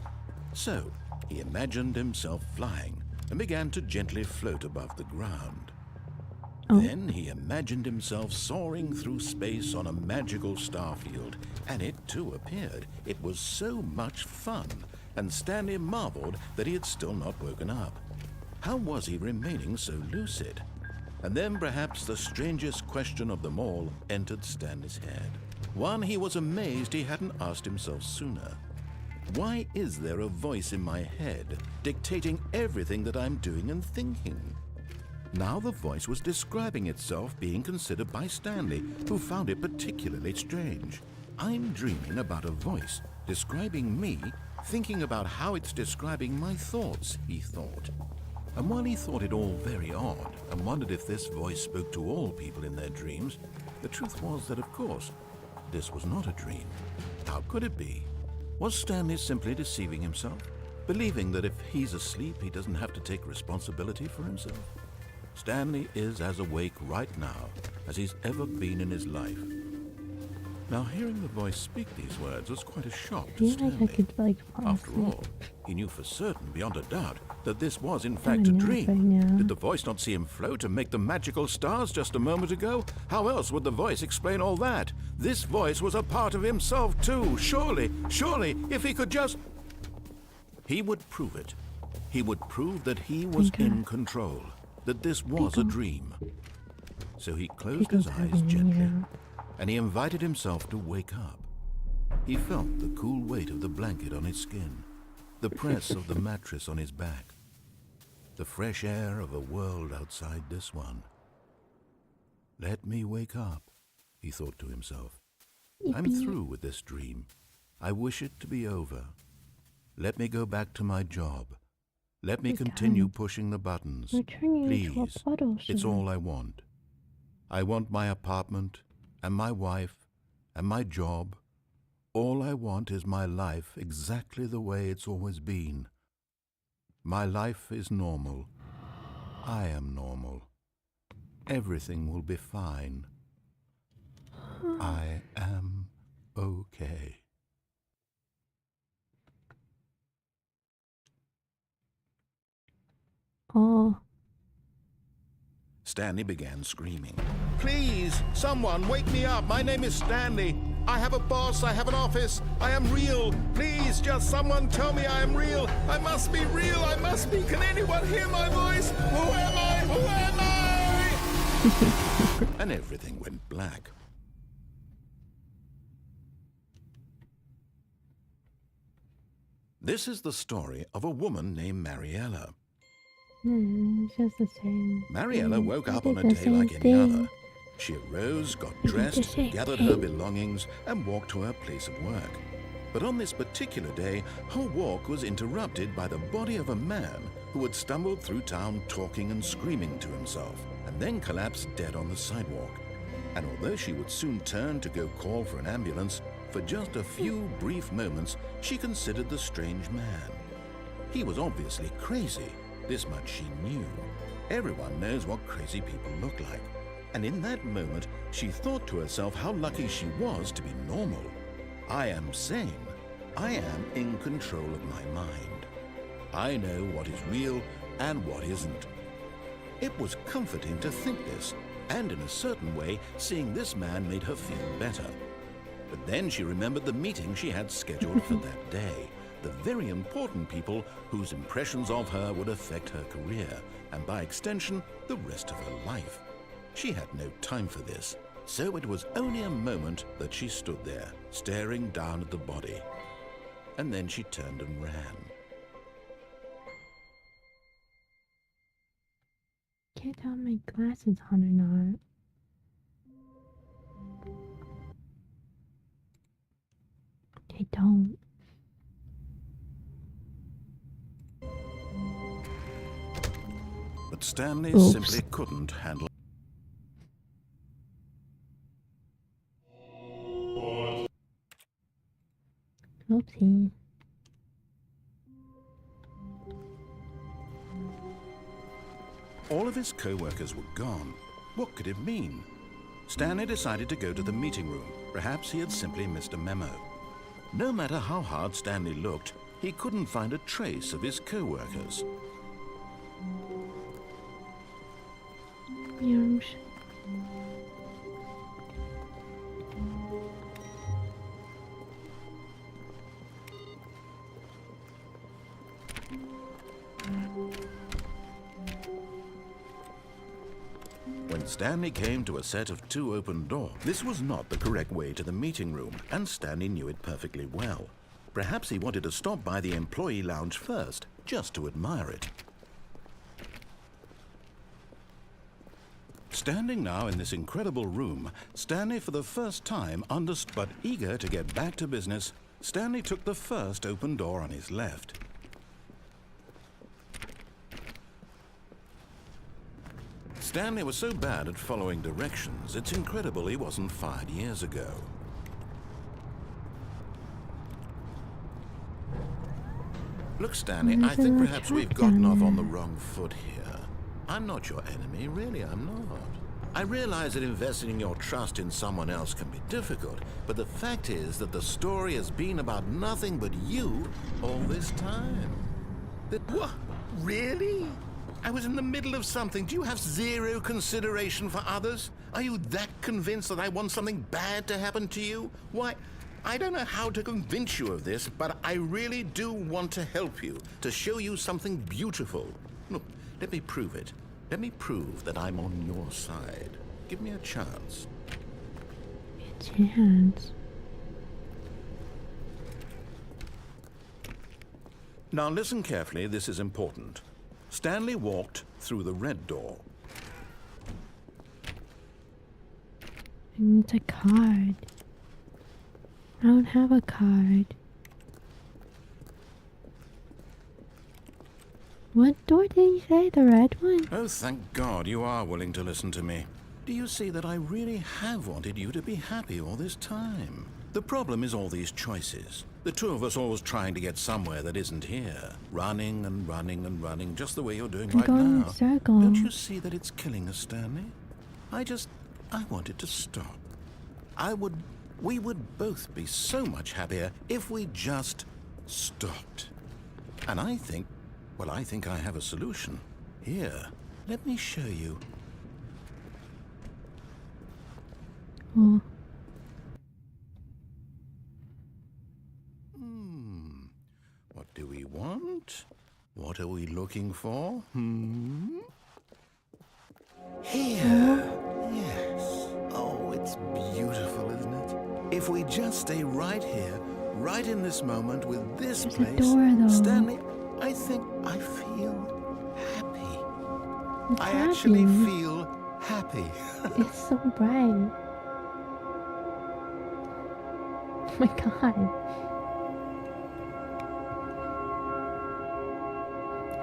So, he imagined himself flying and began to gently float above the ground. Then he imagined himself soaring through space on a magical starfield, and it too appeared. It was so much fun, and Stanley marveled that he had still not woken up. How was he remaining so lucid? And then perhaps the strangest question of them all entered Stanley's head. One he was amazed he hadn't asked himself sooner. Why is there a voice in my head dictating everything that I'm doing and thinking? Now the voice was describing itself being considered by Stanley, who found it particularly strange. I'm dreaming about a voice describing me, thinking about how it's describing my thoughts, he thought. And while he thought it all very odd and wondered if this voice spoke to all people in their dreams, the truth was that, of course, this was not a dream. How could it be? Was Stanley simply deceiving himself, believing that if he's asleep, he doesn't have to take responsibility for himself? Stanley is as awake right now as he's ever been in his life. Now, hearing the voice speak these words was quite a shock to Stanley. After all, he knew for certain, beyond a doubt, that this was in fact a dream. Did the voice not see him float and make the magical stars just a moment ago? How else would the voice explain all that? This voice was a part of himself too. Surely, if he could just... He would prove it. He would prove that he was in control, that this was a dream. So he closed his eyes gently, and he invited himself to wake up. He felt the cool weight of the blanket on his skin, the press of the mattress on his back, the fresh air of a world outside this one. Let me wake up, he thought to himself. Yippee. I'm through with this dream. I wish it to be over. Let me go back to my job. Let me continue pushing the buttons. We're turning into a Please, puddle it's soon. all I want. I want my apartment, and my wife, and my job. All I want is my life exactly the way it's always been. My life is normal. I am normal. Everything will be fine. I am okay. Oh. Stanley began screaming. Please, someone, wake me up. My name is Stanley. I have a boss. I have an office. I am real. Please, just someone tell me I am real. I must be real. I must be. Can anyone hear my voice? Who am I? Who am I? And everything went black. This is the story of a woman named Mariella. It's just the same. Mariella woke up I on did a the day same like any thing. other. She arose, got did the dressed, same gathered her thing. belongings, and walked to her place of work. But on this particular day, her walk was interrupted by the body of a man who had stumbled through town talking and screaming to himself, and then collapsed dead on the sidewalk. And although she would soon turn to go call for an ambulance, for just a few brief moments, she considered the strange man. He was obviously crazy. This much she knew. Everyone knows what crazy people look like. And in that moment, she thought to herself how lucky she was to be normal. I am sane. I am in control of my mind. I know what is real and what isn't. It was comforting to think this, and in a certain way, seeing this man made her feel better. But then she remembered the meeting she had scheduled for that day. The very important people whose impressions of her would affect her career, and by extension, the rest of her life. She had no time for this, so it was only a moment that she stood there, staring down at the body. And then she turned and ran. Can't tell if my glasses on or not. I don't. But Stanley Oops. simply couldn't handle. Oopsie. All of his co-workers were gone. What could it mean? Stanley decided to go to the meeting room. Perhaps he had simply missed a memo. No matter how hard Stanley looked, he couldn't find a trace of his co-workers. Yums. When Stanley came to a set of 2 open doors, this was not the correct way to the meeting room, and Stanley knew it perfectly well. Perhaps he wanted to stop by the employee lounge first, just to admire it. Standing now in this incredible room, Stanley for the first time understood. But eager to get back to business, Stanley took the first open door on his left. Stanley was so bad at following directions, it's incredible he wasn't fired years ago. Look, Stanley, I think perhaps we've gotten off on the wrong foot here. I'm not your enemy, really, I'm not. I realize that investing your trust in someone else can be difficult, but the fact is that the story has been about nothing but you all this time. What? Really? I was in the middle of something. Do you have zero consideration for others? Are you that convinced that I want something bad to happen to you? Why, I don't know how to convince you of this, but I really do want to help you, to show you something beautiful. Look, let me prove it. Let me prove that I'm on your side. Give me a chance. A chance. Now listen carefully, this is important. Stanley walked through the red door. It's a card. I don't have a card. What door did you say? The red one? Oh, thank God you are willing to listen to me. Do you see that I really have wanted you to be happy all this time? The problem is all these choices. The two of us always trying to get somewhere that isn't here. Running and running and running, just the way you're doing right going in now. a circle. Don't you see that it's killing us, Stanley? I want it to stop. We would both be so much happier if we just stopped. And I think I have a solution. Here, let me show you. Oh. What do we want? What are we looking for? Here. Yes. Oh, it's beautiful, isn't it? If we just stay right here, right in this moment with this There's place, a door, though. Stanley, I think I feel happy. It's I happy. actually feel happy. It's so bright. Oh my god.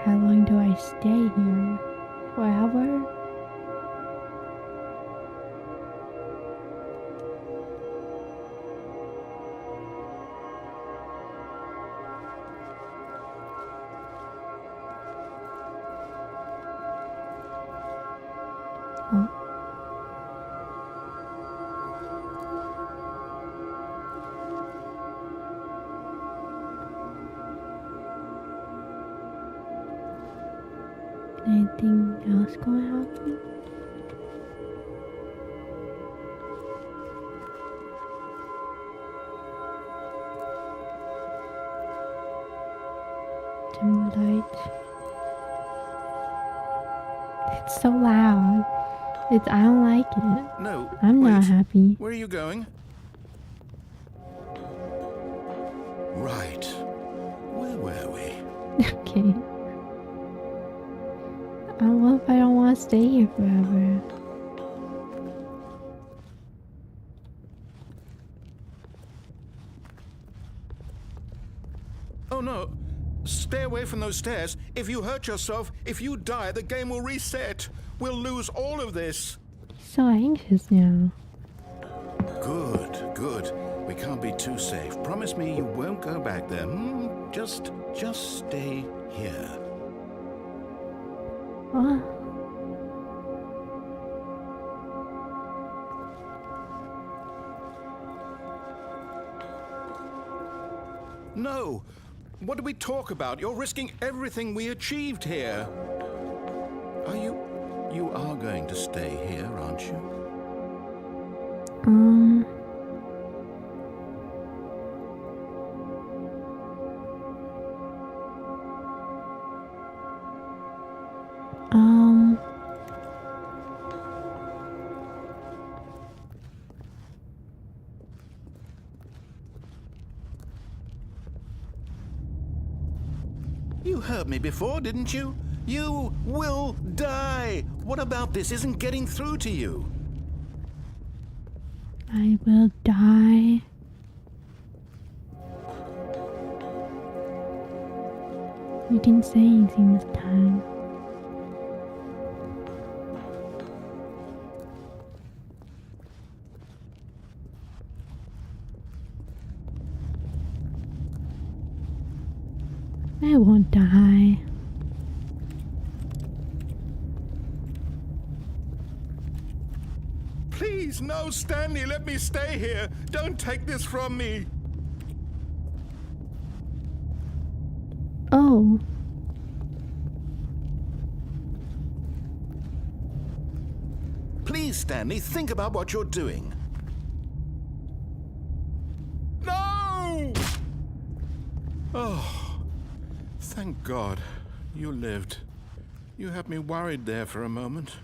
How long do I stay here? Forever? Oh. Anything else gonna happen? Dim light. It's so loud. I don't like it. No, I'm wait. not happy. Where are you going? Right. Where were we? Okay. I don't know if I don't want to stay here forever. Oh no! Stay away from those stairs. If you hurt yourself, if you die, the game will reset. We'll lose all of this. He's so anxious now. Good, good. We can't be too safe. Promise me you won't go back there. Just stay here. What? No! What do we talk about? You're risking everything we achieved here. You are going to stay here, aren't you? You heard me before, didn't you? You will die! What about this isn't getting through to you? I will die. You didn't say anything this time. I won't die. Please, no, Stanley, let me stay here. Don't take this from me. Oh. Please, Stanley, think about what you're doing. No! Oh, thank God you lived. You had me worried there for a moment.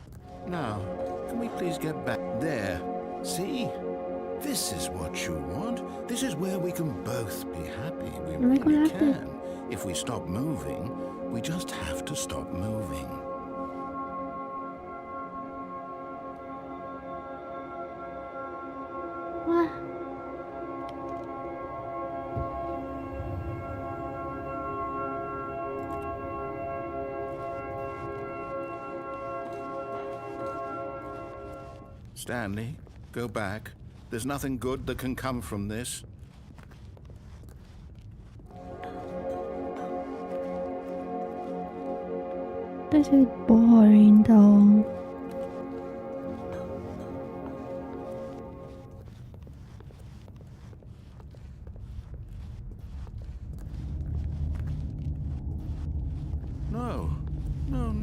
Now, can we please get back there? See? This is what you want. This is where we can both be happy. We really can. If we stop moving, we just have to stop moving. Stanley, go back. There's nothing good that can come from this. This is boring though.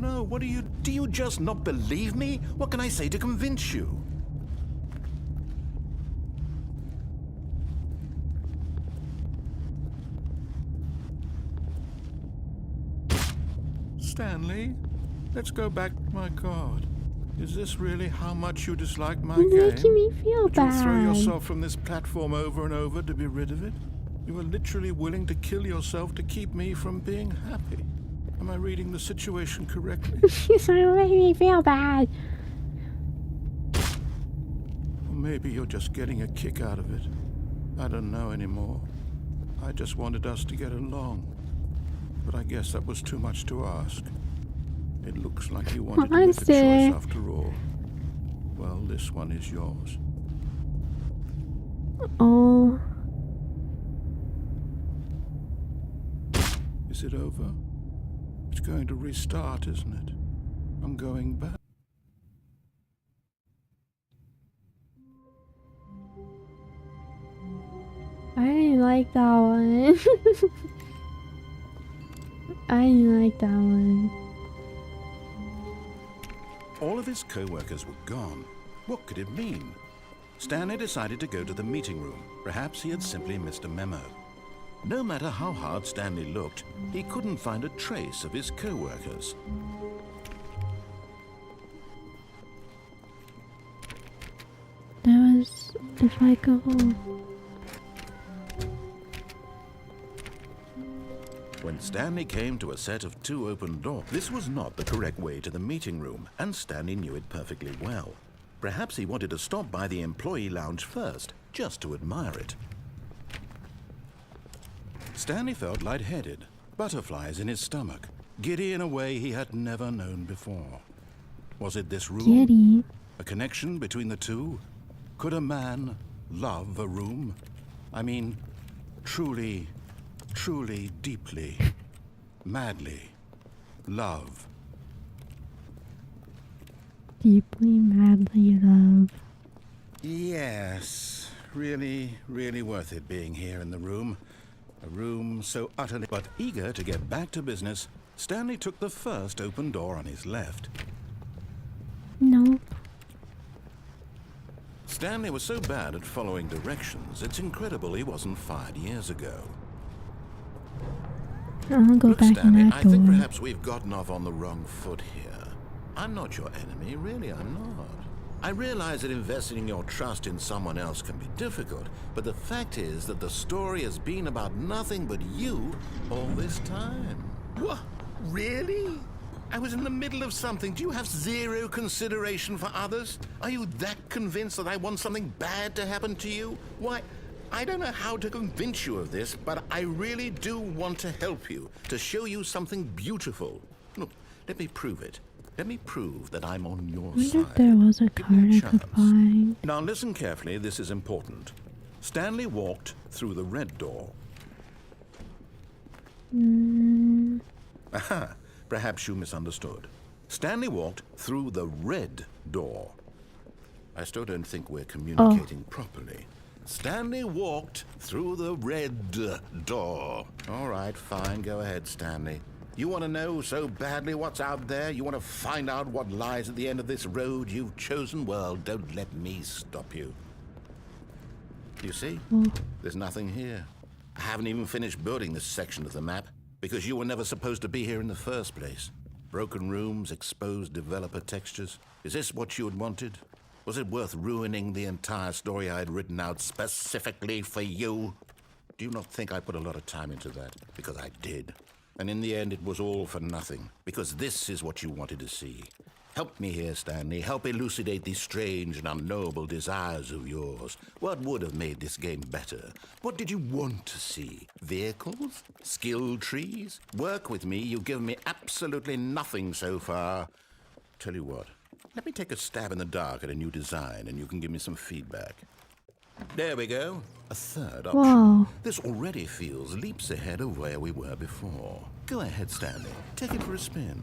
No, what do you just not believe me? What can I say to convince you? Stanley, let's go back. My God, is this really how much you dislike my game? You're making me feel That you'll bad. throw yourself from this platform over and over to be rid of it? You are literally willing to kill yourself to keep me from being happy. Am I reading the situation correctly? You're making me feel bad. Or maybe you're just getting a kick out of it. I don't know anymore. I just wanted us to get along. But I guess that was too much to ask. It looks like you wanted to make a choice after all. Well, this one is yours. Oh. Is it over? It's going to restart, isn't it? I'm going back. I didn't like that one. I didn't like that one. All of his co-workers were gone. What could it mean? Stanley decided to go to the meeting room. Perhaps he had simply missed a memo. No matter how hard Stanley looked, he couldn't find a trace of his co-workers. There was, if I go... When Stanley came to a set of 2 open doors, this was not the correct way to the meeting room, and Stanley knew it perfectly well. Perhaps he wanted to stop by the employee lounge first, just to admire it. Stanley felt lightheaded, butterflies in his stomach, giddy in a way he had never known before. Was it this room? Giddy. A connection between the two? Could a man love a room? I mean, truly, deeply, madly love. Deeply, madly love. Yes, really worth it being here in the room. A room so utterly... But eager to get back to business, Stanley took the first open door on his left. Nope. Stanley was so bad at following directions, it's incredible he wasn't fired years ago. I'll go Look, back Stanley, in that I think door. perhaps we've gotten off on the wrong foot here. I'm not your enemy, really, I'm not. I realize that investing your trust in someone else can be difficult, but the fact is that the story has been about nothing but you all this time. What? Really? I was in the middle of something. Do you have zero consideration for others? Are you that convinced that I want something bad to happen to you? Why, I don't know how to convince you of this, but I really do want to help you, to show you something beautiful. Look, let me prove it. Let me prove that I'm on your I wonder side. if there was a Give me card a I could chance. find. Now listen carefully, this is important. Stanley walked through the red door. Aha, perhaps you misunderstood. Stanley walked through the red door. I still don't think we're communicating properly. Stanley walked through the red door. All right, fine, go ahead, Stanley. You want to know so badly what's out there? You want to find out what lies at the end of this road you've chosen? Well, don't let me stop you. You see? There's nothing here. I haven't even finished building this section of the map because you were never supposed to be here in the first place. Broken rooms, exposed developer textures. Is this what you had wanted? Was it worth ruining the entire story I had written out specifically for you? Do you not think I put a lot of time into that? Because I did. And in the end, it was all for nothing, because this is what you wanted to see. Help me here, Stanley. Help elucidate these strange and unknowable desires of yours. What would have made this game better? What did you want to see? Vehicles? Skill trees? Work with me. You've given me absolutely nothing so far. Tell you what, Let me take a stab in the dark at a new design and you can give me some feedback. There we go. A third option. Whoa. This already feels leaps ahead of where we were before. Go ahead, Stanley. Take it for a spin.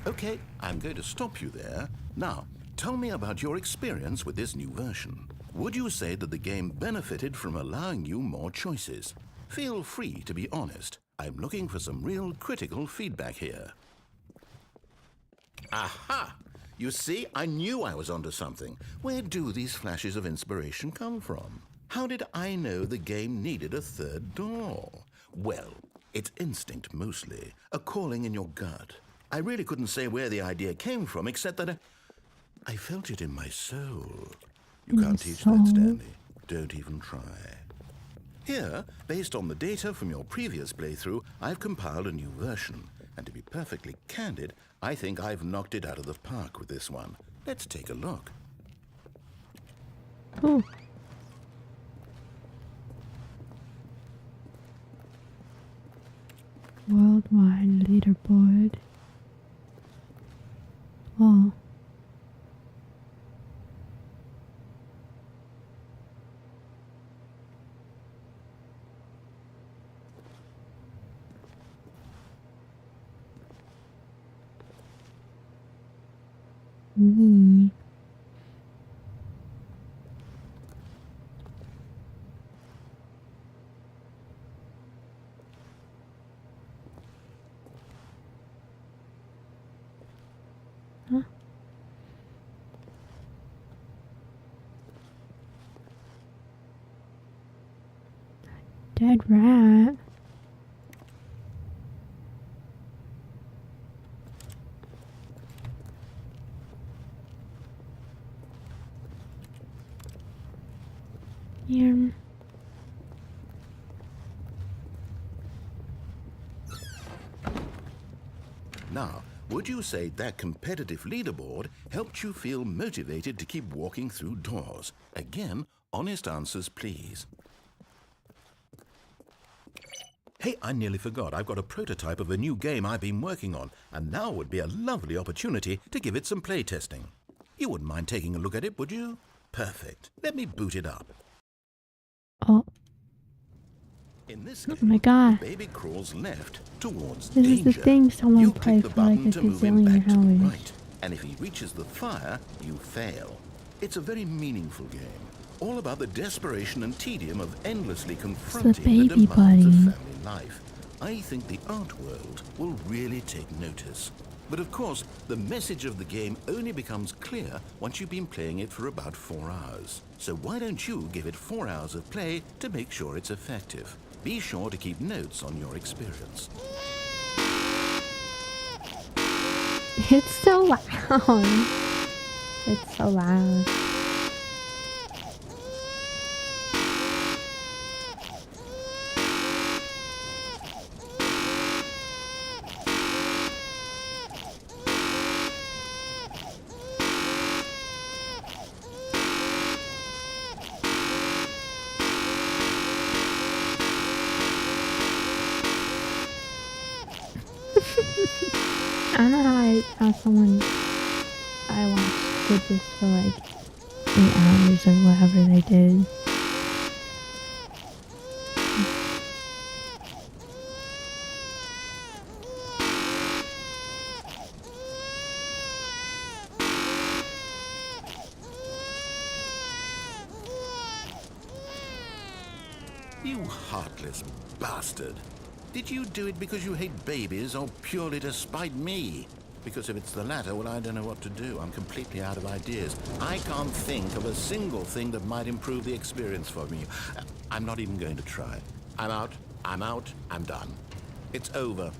Okay, I'm going to stop you there. Now, tell me about your experience with this new version. Would you say that the game benefited from allowing you more choices? Feel free to be honest. I'm looking for some real critical feedback here. Aha! You see, I knew I was onto something. Where do these flashes of inspiration come from? How did I know the game needed a third door? Well, it's instinct mostly, a calling in your gut. I really couldn't say where the idea came from, except that I felt it in my soul. You can't teach that, Stanley. Don't even try. Here, based on the data from your previous playthrough, I've compiled a new version. And to be perfectly candid, I think I've knocked it out of the park with this one. Let's take a look. Ooh. Worldwide leaderboard. Oh. Me. Huh? Dead rat. Yeah. Now, would you say that competitive leaderboard helped you feel motivated to keep walking through doors? Again, honest answers, please. Hey, I nearly forgot. I've got a prototype of a new game I've been working on, and now would be a lovely opportunity to give it some playtesting. You wouldn't mind taking a look at it, would you? Perfect. Let me boot it up. Oh. In this Oh game, my god. the baby crawls left towards This danger. is the thing someone You played click the for like button a to move him gazillion back to the hours. right, and if he reaches the fire, you fail. It's a very meaningful game, all about the desperation and tedium of endlessly confronting the baby demands of buddy. family life. I think the art world will really take notice. But of course, the message of the game only becomes clear once you've been playing it for about 4 hours. So why don't you give it 4 hours of play to make sure it's effective? Be sure to keep notes on your experience. It's so loud. It's so loud. I don't know how someone I watched did this for like 8 hours or whatever they did. You heartless bastard. Did you do it because you hate babies or purely to spite me? Because if it's the latter, well, I don't know what to do. I'm completely out of ideas. I can't think of a single thing that might improve the experience for me. I'm not even going to try. I'm out, I'm done. It's over.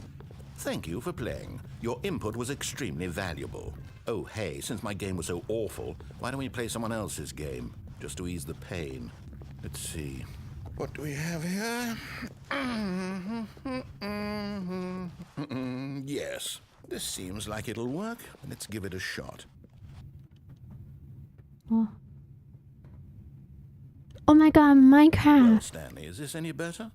Thank you for playing. Your input was extremely valuable. Oh, hey, since my game was so awful, why don't we play someone else's game? Just to ease the pain. Let's see. What do we have here? Yes, this seems like it'll work. Let's give it a shot. Oh my god, Minecraft! Well, Stanley, is this any better?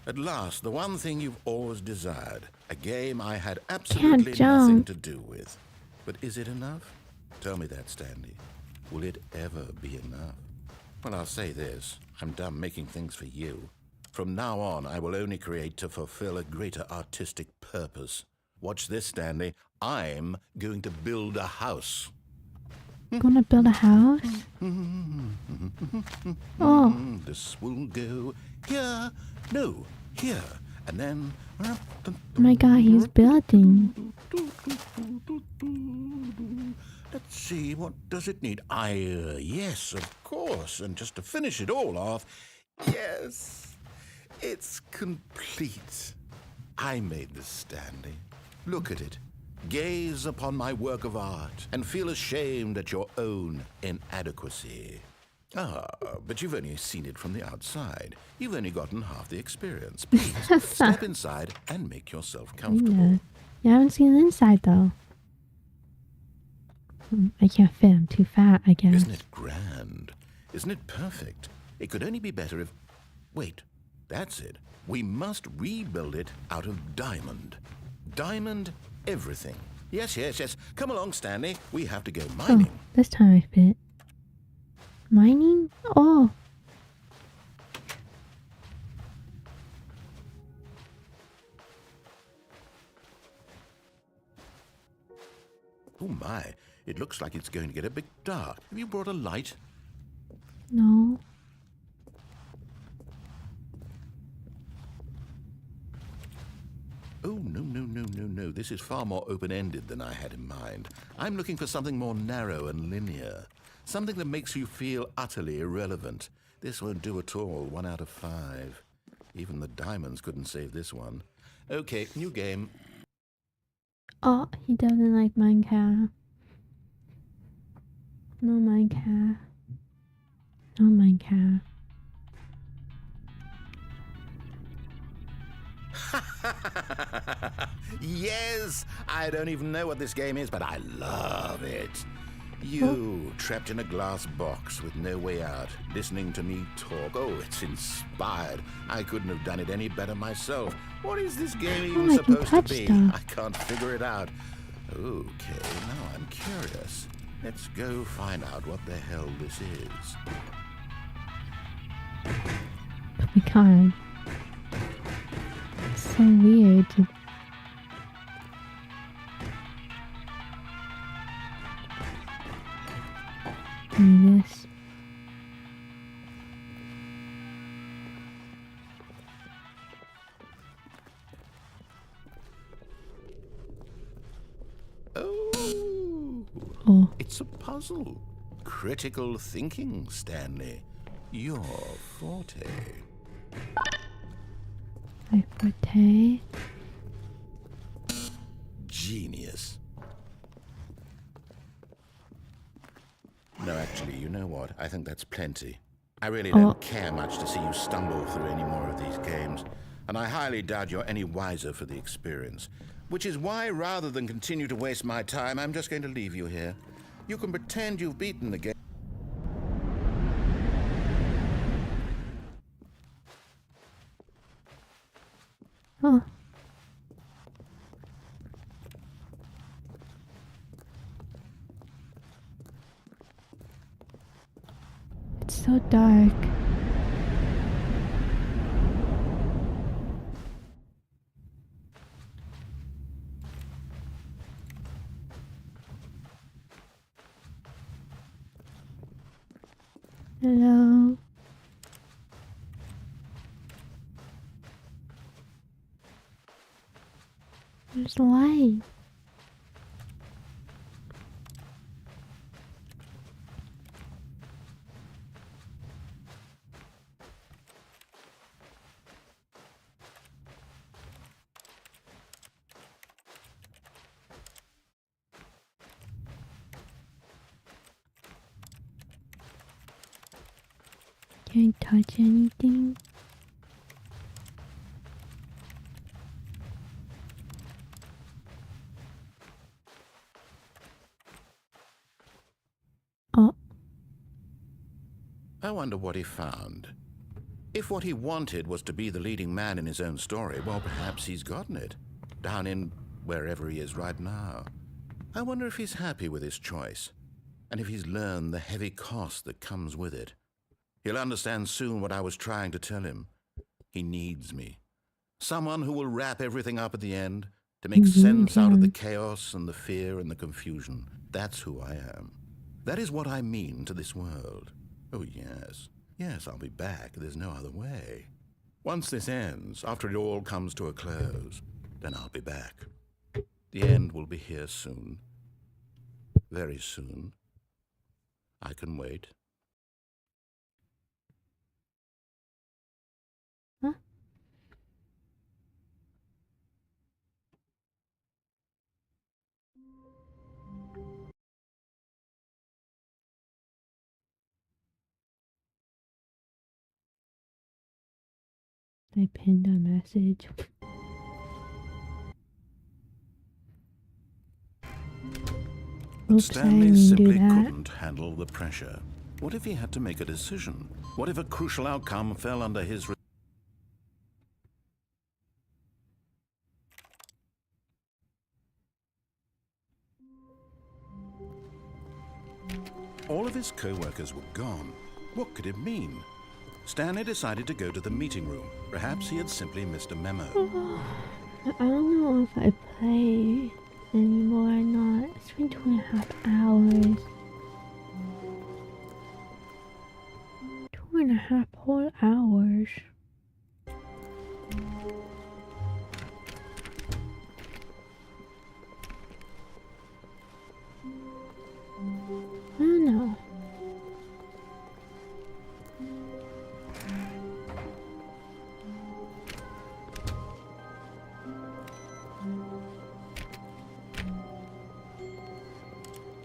At last, the one thing you've always desired. A game I had absolutely nothing to do with. But is it enough? Tell me that, Stanley. Will it ever be enough? Well, I'll say this. I'm done making things for you. From now on, I will only create to fulfill a greater artistic purpose. Watch this, Stanley. I'm going to build a house. Gonna build a house? Oh. This will go here. No, here. And then... Oh my god, he's building. Let's see, what does it need? Yes, of course. And just to finish it all off, yes, it's complete. I made this, Stanley. Look at it. Gaze upon my work of art and feel ashamed at your own inadequacy. Ah, but you've only seen it from the outside. You've only gotten half the experience. Please, step inside and make yourself comfortable. Yeah. You haven't seen the inside, though. I can't fit. I'm too fat, I guess. Isn't it grand? Isn't it perfect? It could only be better if... Wait, that's it. We must rebuild it out of diamond. Diamond everything. Yes, yes, yes. Come along, Stanley. We have to go mining. Oh, this time I fit. Mining? Oh. Oh my, it looks like it's going to get a bit dark. Have you brought a light? No. Oh, no, no, no, no, no. This is far more open-ended than I had in mind. I'm looking for something more narrow and linear. Something that makes you feel utterly irrelevant. This won't do at all. 1 out of 5. Even the diamonds couldn't save this one. Okay, new game. Oh, he doesn't like Minecraft. No Minecraft. No Minecraft. Yes! I don't even know what this game is, but I love it. You, trapped in a glass box with no way out, listening to me talk. Oh, it's inspired. I couldn't have done it any better myself. What is this game even supposed to be? Stuff. I can't figure it out. Okay, now I'm curious. Let's go find out what the hell this is. We can't. It's so weird. This. Oh. It's a puzzle. Critical thinking, Stanley. Your forte. My forte. Genius. No, actually, you know what? I think that's plenty. I really don't care much to see you stumble through any more of these games, and I highly doubt you're any wiser for the experience. Which is why, rather than continue to waste my time, I'm just going to leave you here. You can pretend you've beaten the game. Oh. It's so dark. Hello. There's light. Can't touch anything. Oh. I wonder what he found. If what he wanted was to be the leading man in his own story, well, perhaps he's gotten it. Down in wherever he is right now. I wonder if he's happy with his choice. And if he's learned the heavy cost that comes with it, he'll understand soon what I was trying to tell him. He needs me. Someone who will wrap everything up at the end to make sense out of the chaos and the fear and the confusion. That's who I am. That is what I mean to this world. Oh, yes. Yes, I'll be back. There's no other way. Once this ends, after it all comes to a close, then I'll be back. The end will be here soon. Very soon. I can wait. Huh? I pinned a message. Oops, Stanley simply couldn't handle the pressure. What if he had to make a decision? What if a crucial outcome fell under his... All of his co-workers were gone. What could it mean? Stanley decided to go to the meeting room. Perhaps he had simply missed a memo. I don't know if I play anymore or not. It's been 2.5 hours. 2.5 whole hours. I don't know.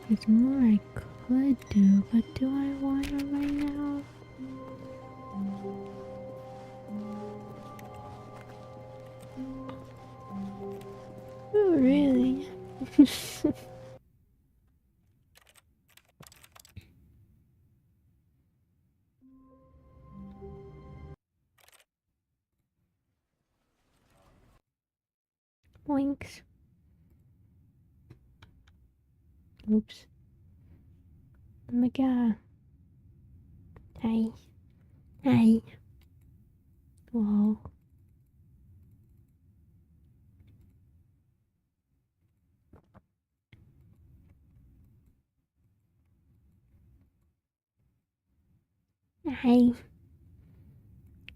There's more I could do, but do I want to right now? Oh, really? Boinks. Oops. Oh my god. Hey. Hey. Whoa. Hey.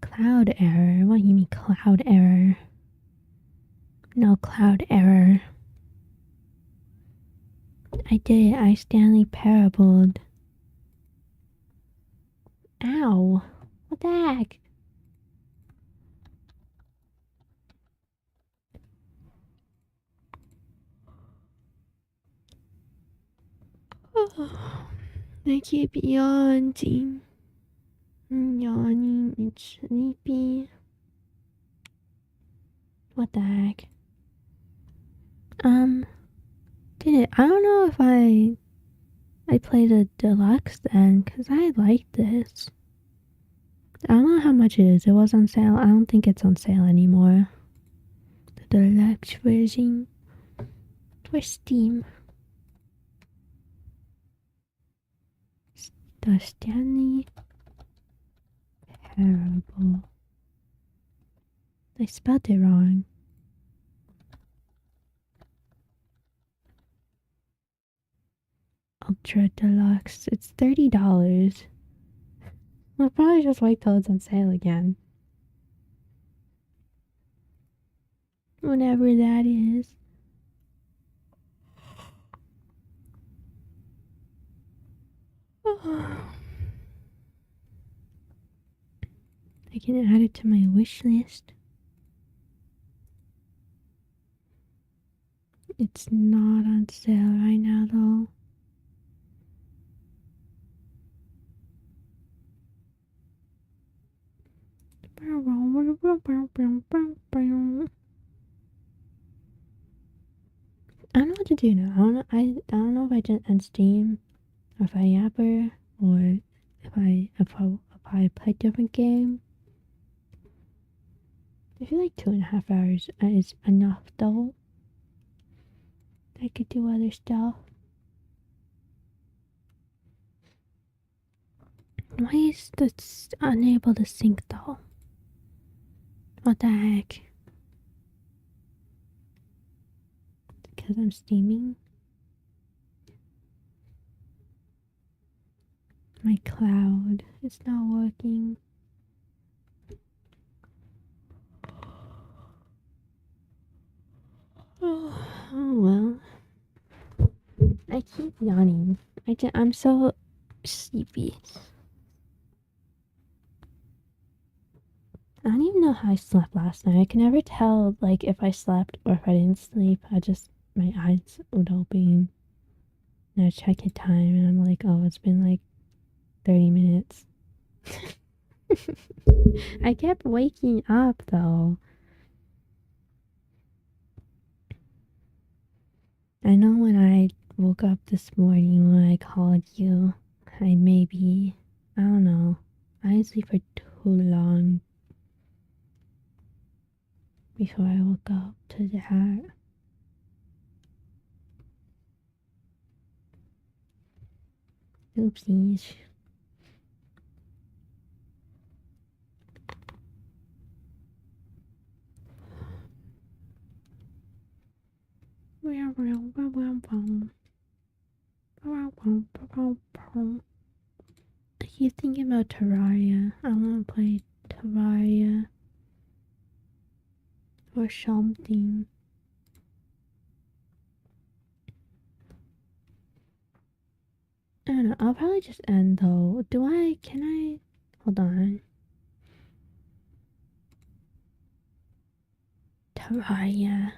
Cloud error? What do you mean cloud error? No cloud error. I did it. I Stanley Parabled. Ow. What the heck? Oh, I keep yawning. I'm yawning. It's sleepy. What the heck? Did it? I don't know if I played a deluxe then, because I like this. I don't know how much it is. It was on sale. I don't think it's on sale anymore. The deluxe version for Steam. The Stanley Parable. I spelled it wrong. Ultra Deluxe. It's $30. I'll probably just wait till it's on sale again. Whatever that is. I can add it to my wish list. It's not on sale right now though. I don't know what to do now. I don't know if I just end Steam, or if I yapper, or if I play a different game. I feel like 2.5 hours is enough though. I could do other stuff. Why is this unable to sync though? What the heck? Because I'm steaming? My cloud is not working. Oh well. I keep yawning. I'm so sleepy. I don't even know how I slept last night. I can never tell, like, if I slept or if I didn't sleep. My eyes would open. And I check the time and I'm like, oh, it's been like 30 minutes. I kept waking up though. I know when I woke up this morning when I called you, I don't know. I didn't sleep for too long before I woke up to that. Oopsies. I keep thinking about Terraria. I want to play Terraria or something. I don't know. I'll probably just end though. Can I? Hold on. Terraria.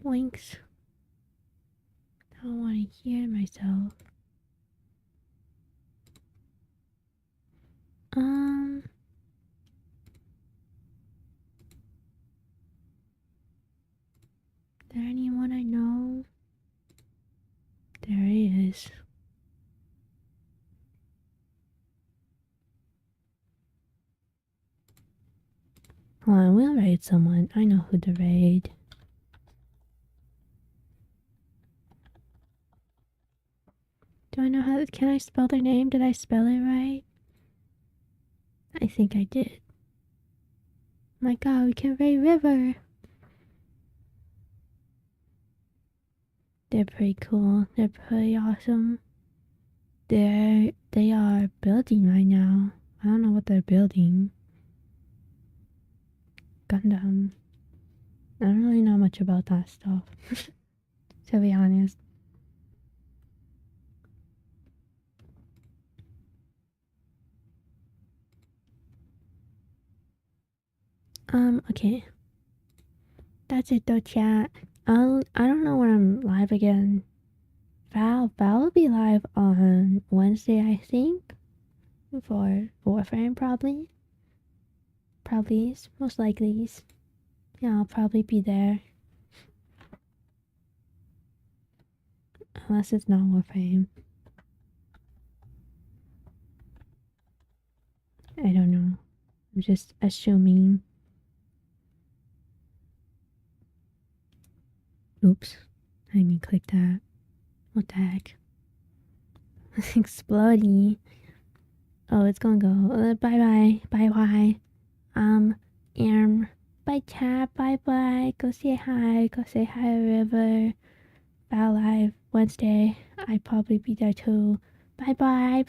Winks. I don't want to hear myself. Is there anyone I know? There he is. Hold on, we'll raid someone. I know who to raid. Do I know how? Can I spell their name? Did I spell it right? I think I did. My god, we can raid River. They're pretty cool. They're pretty awesome. They are building right now. I don't know what they're building. Gundam. I don't really know much about that stuff. To be honest. Okay. That's it though, chat. I don't know when I'm live again. Val will be live on Wednesday, I think. For Warframe, probably. Most likely. Yeah, I'll probably be there. Unless it's not Warframe. I don't know. I'm just assuming. Oops. I didn't mean click that. What the heck? Explodey. Oh, it's gonna go. Bye. Bye. Bye chat. Bye. Go say hi. River. Bow live Wednesday. I'd probably be there too. Bye. Bye.